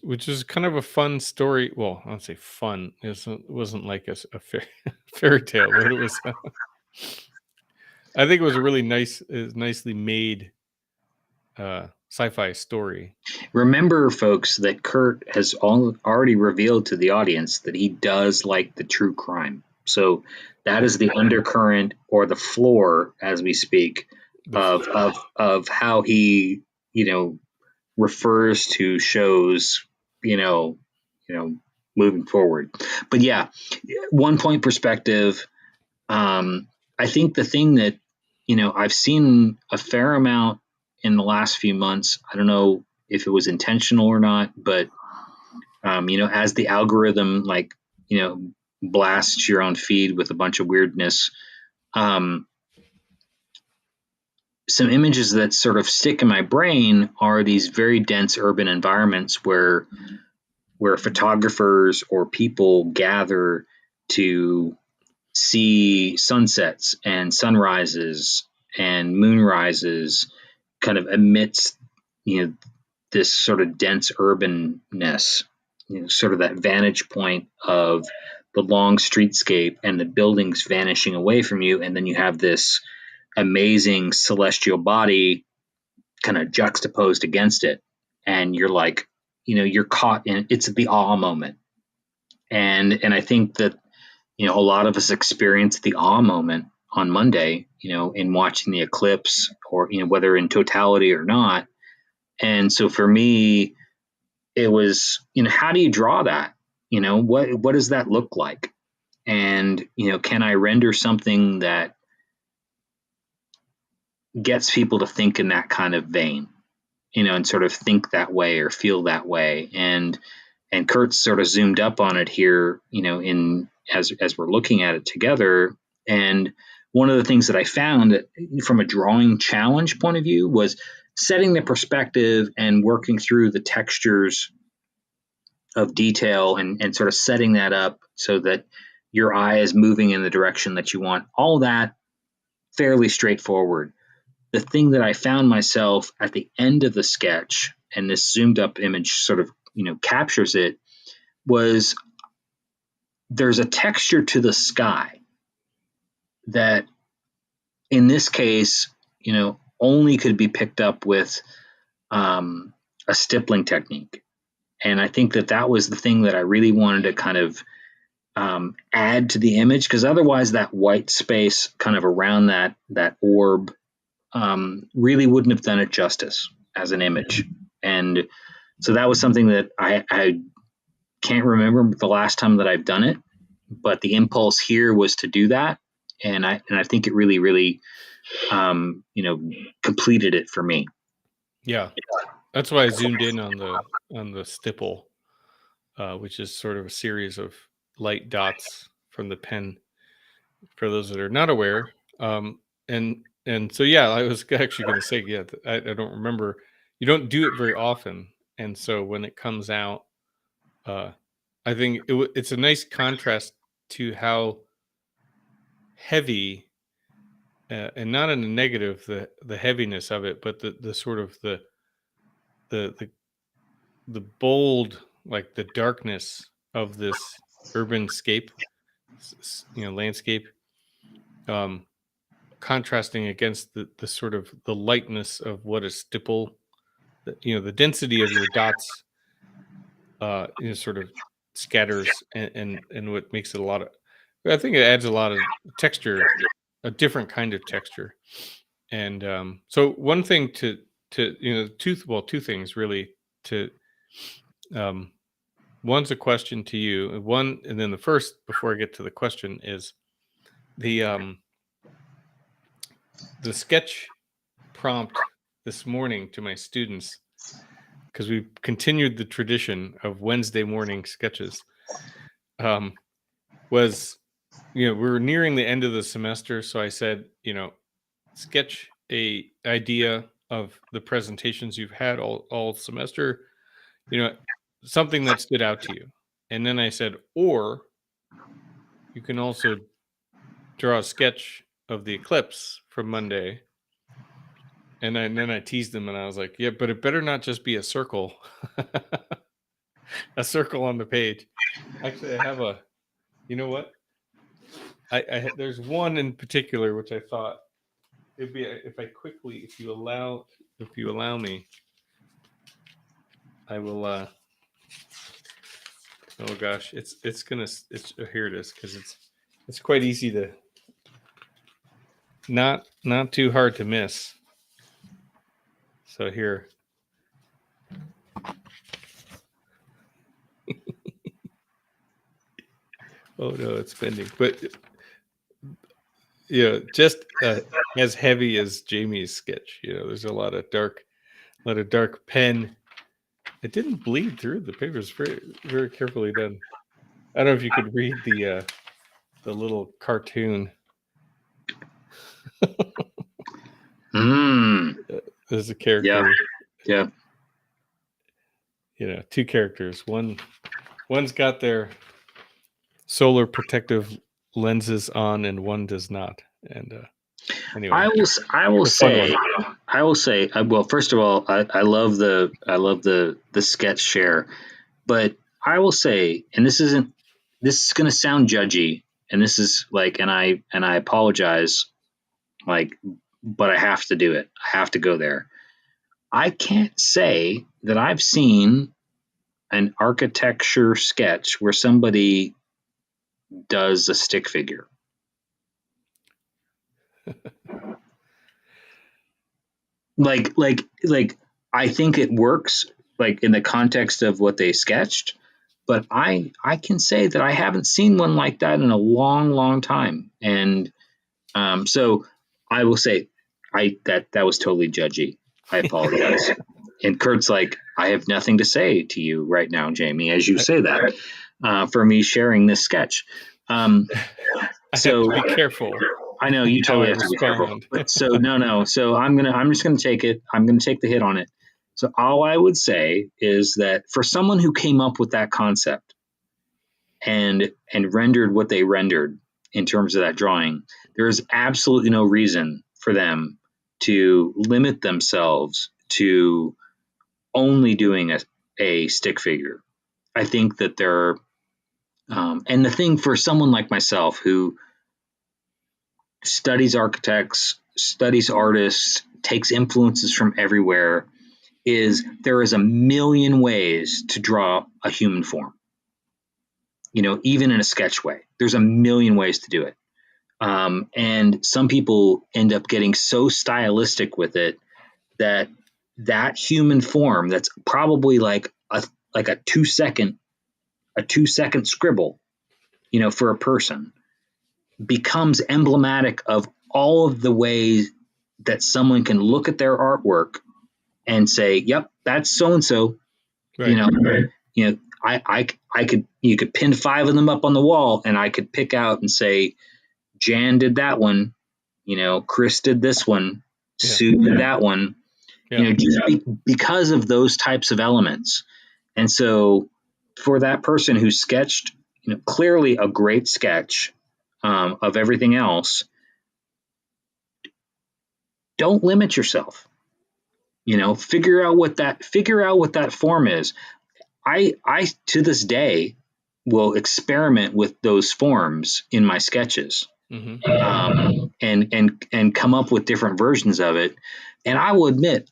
which is kind of a fun story. Well, I don't say fun. It wasn't like a fairy tale, but it was. I think it was a really nicely made sci-fi story. Remember, folks, that Kurt has already revealed to the audience that he does like the true crime. So that is the undercurrent, or the floor, as we speak, of how he, refers to shows, moving forward. But yeah, 1-point perspective. I think the thing that, I've seen a fair amount in the last few months, I don't know if it was intentional or not, but, as the algorithm, like, blasts your own feed with a bunch of weirdness, some images that sort of stick in my brain are these very dense urban environments where photographers or people gather to see sunsets and sunrises and moonrises, kind of amidst, this sort of dense urbanness, sort of that vantage point of the long streetscape and the buildings vanishing away from you, and then you have this amazing celestial body kind of juxtaposed against it, and you're like, you're caught in, it's the awe moment. And I think that, a lot of us experience the awe moment on Monday, in watching the eclipse, or, whether in totality or not. And so for me, it was, how do you draw that? What does that look like? And, can I render something that gets people to think in that kind of vein, and sort of think that way or feel that way? And Kurt's sort of zoomed up on it here, as we're looking at it together. And one of the things that I found from a drawing challenge point of view was setting the perspective and working through the textures of detail and sort of setting that up so that your eye is moving in the direction that you want. All that fairly straightforward. The thing that I found myself at the end of the sketch, and this zoomed up image sort of, captures it, was there's a texture to the sky that in this case, only could be picked up with a stippling technique. And I think that was the thing that I really wanted to kind of add to the image, because otherwise that white space kind of around that orb really wouldn't have done it justice as an image. And so that was something that I can't remember the last time that I've done it, but the impulse here was to do that. And I think it really, really, completed it for me. Yeah. That's why I zoomed in on the stipple, which is sort of a series of light dots from the pen, for those that are not aware. And so, yeah, I was actually going to say, yeah, I don't remember. You don't do it very often. And so when it comes out, I think it's a nice contrast to how heavy, and not in a negative, the heaviness of it, but the sort of the bold, like the darkness of this urban scape, landscape, contrasting against the sort of the lightness of what a stipple, the density of your dots, sort of scatters and what makes it I think it adds a lot of texture, a different kind of texture. And so one thing to two things really to, one's a question to you, and then the first, before I get to the question, is the sketch prompt this morning to my students, because we've continued the tradition of Wednesday morning sketches, was, we were nearing the end of the semester. So I said, sketch a idea of the presentations you've had all semester, something that stood out to you. And then I said, or you can also draw a sketch of the eclipse from Monday. And then I teased them and I was like, yeah, but it better not just be a circle, a circle on the page. Actually, I have you know what? There's one in particular, which I thought it'd be, if you allow me, I will, oh gosh, here it is. 'Cause it's quite easy to, not too hard to miss. So here. Oh no, it's bending. But just as heavy as Jamie's sketch. There's a lot of dark pen. It didn't bleed through the paper. It's very, very carefully done. I don't know if you could read the little cartoon. There's a character. Yeah. Two characters. One's got their solar protective lenses on, and one does not. And anyway, I will say. Well, first of all, I love the sketch share, but I will say, and this is going to sound judgy, and this is like, and I apologize, but I have to do it. I have to go there. I can't say that I've seen an architecture sketch where somebody does a stick figure. like I think it works, like in the context of what they sketched, but I can say that I haven't seen one like that in a long, long time. And so I will say that was totally judgy. I apologize. And Kurt's like, I have nothing to say to you right now, Jamie, as you say that, for me sharing this sketch. I have to be careful. I know you totally have to be careful. But so no. So I'm just gonna take it. I'm gonna take the hit on it. So all I would say is that for someone who came up with that concept and rendered what they rendered in terms of that drawing, there is absolutely no reason for them to limit themselves to only doing a stick figure. I think that there are, and the thing for someone like myself who studies architects, studies artists, takes influences from everywhere, is there is a million ways to draw a human form. Even in a sketch way, there's a million ways to do it. And some people end up getting so stylistic with it that human form that's probably like a 2-second scribble, for a person, becomes emblematic of all of the ways that someone can look at their artwork and say, "Yep, that's so and so." Right. You could pin 5 of them up on the wall, and I could pick out and say, Jan did that one, Chris did this one, Sue did that one, just because of those types of elements. And so for that person who sketched, clearly a great sketch of everything else, don't limit yourself. Figure out what that form is. I to this day will experiment with those forms in my sketches, and come up with different versions of it. And I will admit,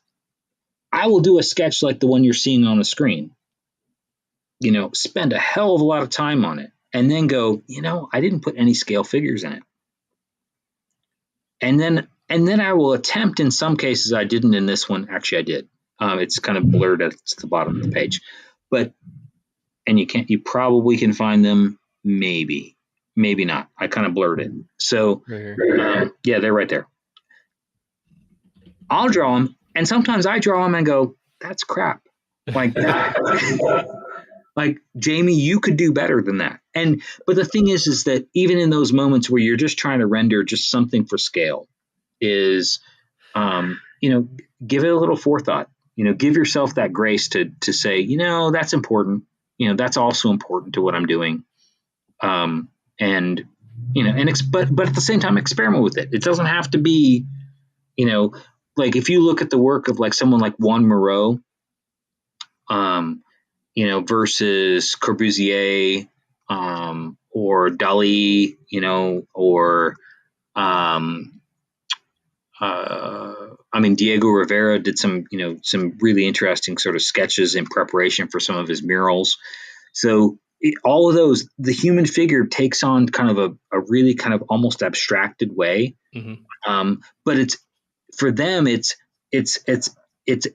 I will do a sketch like the one you're seeing on the screen. Spend a hell of a lot of time on it, and then go, I didn't put any scale figures in it. And then I will attempt, in some cases I didn't, in this one, actually I did. It's kind of blurred at the bottom of the page, and you probably can find them, maybe not. I kind of blurred it. So yeah, they're right there. I'll draw them, and sometimes I draw them and go, that's crap. Like that. Like, Jamie, you could do better than that. But the thing is that even in those moments where you're just trying to render just something for scale, is, give it a little forethought. Give yourself that grace to say, that's important. That's also important to what I'm doing. But at the same time, experiment with it. It doesn't have to be, like if you look at the work of like someone like Juan Moreau, versus Corbusier, or Dali, or, Diego Rivera did some really interesting sort of sketches in preparation for some of his murals. So all of those, the human figure takes on kind of a really kind of almost abstracted way. But it's, for them, it's,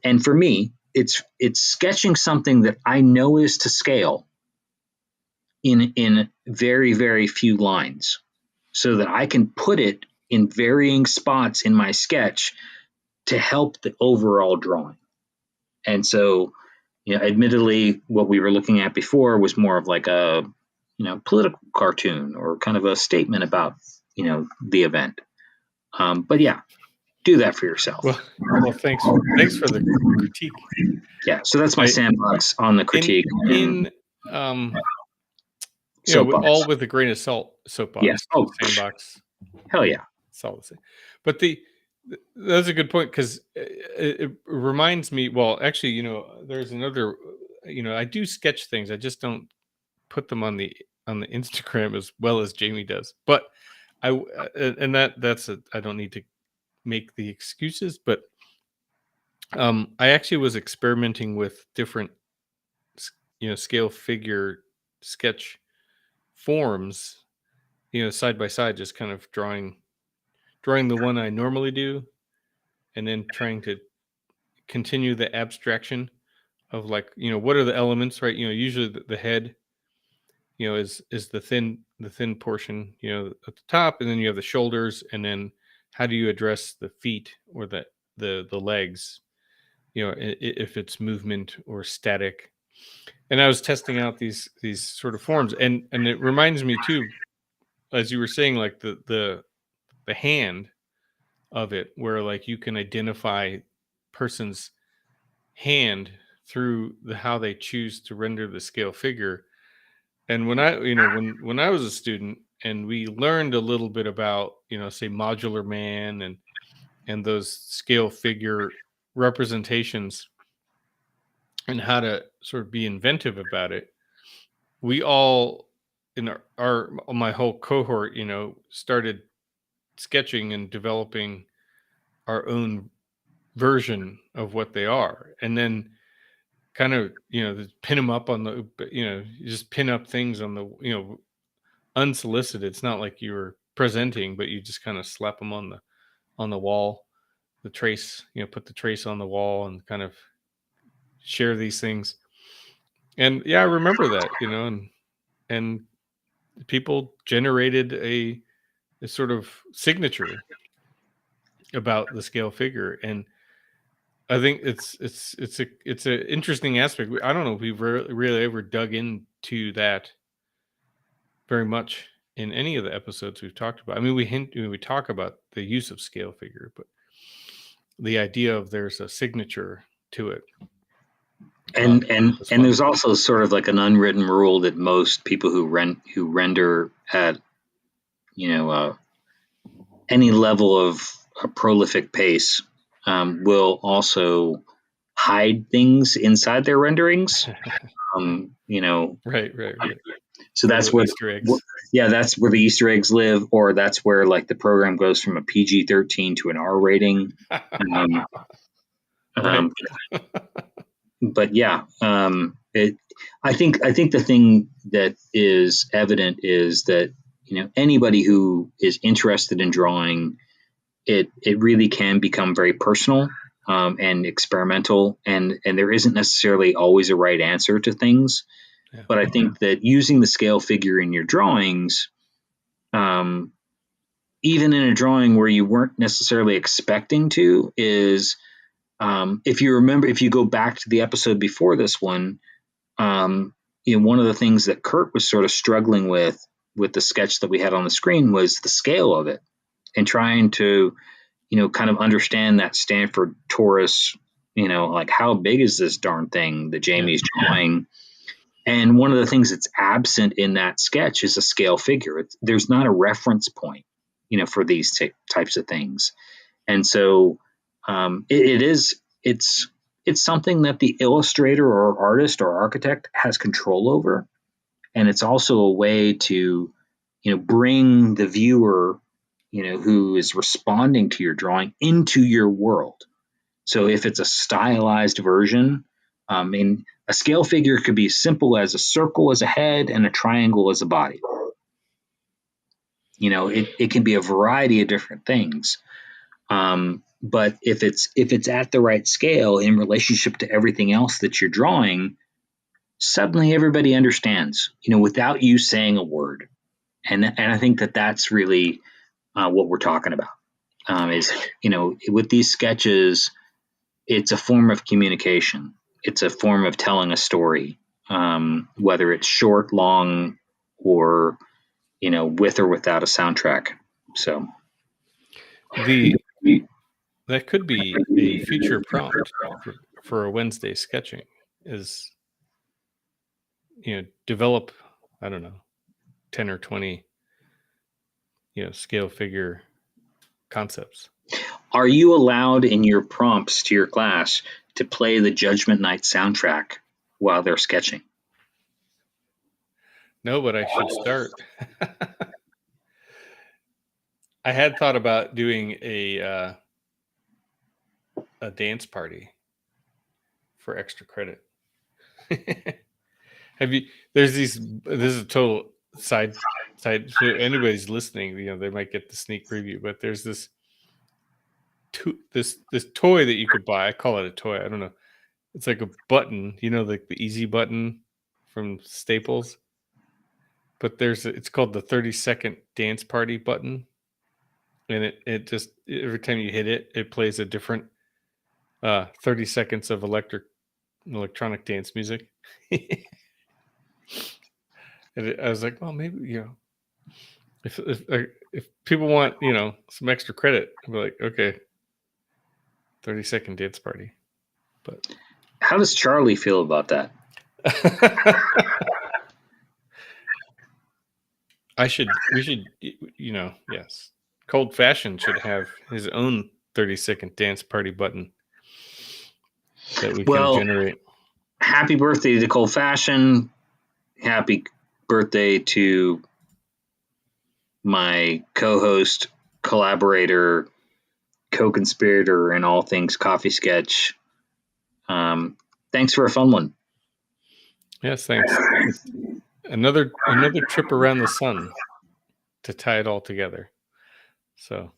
and for me, it's sketching something that I know is to scale in very, very few lines, so that I can put it in varying spots in my sketch to help the overall drawing. And so, admittedly, what we were looking at before was more of like a, political cartoon, or kind of a statement about, the event. But yeah, do that for yourself. Well, thanks for the critique. Yeah, so that's my sandbox on the critique. All with a grain of salt. Soapbox. Yes. Oh, sandbox. Hell yeah. It's all the same. But that's a good point, because it reminds me. Well, actually, there's another. I do sketch things. I just don't put them on the Instagram as well as Jamie does. But I don't need to make the excuses, but I actually was experimenting with different scale figure sketch forms, side by side, just kind of drawing the one I normally do, and then trying to continue the abstraction of, like, what are the elements, right? Usually the head, is the thin portion, at the top, and then you have the shoulders, and then how do you address the feet or the legs, if it's movement or static. And I was testing out these sort of forms, and it reminds me too, as you were saying, like the hand of it, where like you can identify person's hand through how they choose to render the scale figure. And when when I was a student and we learned a little bit about, say Modular Man and those scale figure representations and how to sort of be inventive about it, we all in my whole cohort, started sketching and developing our own version of what they are, and then kind of pin them up on the you just pin up things on the unsolicited. It's not like you were presenting, but you just kind of slap them on the wall, the trace, put the trace on the wall and kind of share these things. And yeah, I remember that, and people generated a sort of signature about the scale figure. And I think it's an interesting aspect. I don't know if we've really ever dug into that very much in any of the episodes we've talked about. I mean, we talk about the use of scale figure, but the idea of there's a signature to it. And there's also sort of like an unwritten rule that most people who render at any level of a prolific pace will also hide things inside their renderings. Right. So The that's little where Easter eggs. that's where the Easter eggs live, or that's where like the program goes from a PG-13 to an R rating. Right. But yeah, I think the thing that is evident is that anybody who is interested in drawing, it really can become very personal and experimental, and there isn't necessarily always a right answer to things. Yeah. But I think that using the scale figure in your drawings, even in a drawing where you weren't necessarily expecting to, is if you go back to the episode before this one, one of the things that Kurt was sort of struggling with the sketch that we had on the screen was the scale of it, and trying to kind of understand that Stanford torus, like how big is this darn thing that Jamie's drawing. And one of the things that's absent in that sketch is a scale figure. There's not a reference point, for these types of things. And so it's something that the illustrator or artist or architect has control over. And it's also a way to, bring the viewer, who is responding to your drawing into your world. So if it's a stylized version, and a scale figure could be as simple as a circle as a head and a triangle as a body. It can be a variety of different things. But if it's at the right scale in relationship to everything else that you're drawing, suddenly everybody understands, without you saying a word. And I think that that's really what we're talking about. Is with these sketches, it's a form of communication. It's a form of telling a story, whether it's short, long, or with or without a soundtrack. So That could be a future prompt for a Wednesday sketching is, develop, I don't know, 10 or 20, scale figure concepts. Are you allowed in your prompts to your class to play the Judgment Night soundtrack while they're sketching? No, but I should start. I had thought about doing a dance party for extra credit. This is a total side, so anybody's listening, they might get the sneak preview, but there's this toy that you could buy. I call it a toy. I don't know. It's like a button, like the easy button from Staples. But it's called the 30-second dance party button. And it just, every time you hit it, it plays a different 30 seconds of electronic dance music. And I was like, well, maybe, if people want, some extra credit, I'll be like, okay, 30-second dance party. But How does Charlie feel about that? We should, yes. Cold Fashion should have his own 30-second dance party button that we can generate. Happy birthday to Cold Fashion. Happy birthday to my co-host, collaborator, co-conspirator in all things Coffee Sketch. Thanks for a fun one. Yes, thanks. Another trip around the sun to tie it all together. So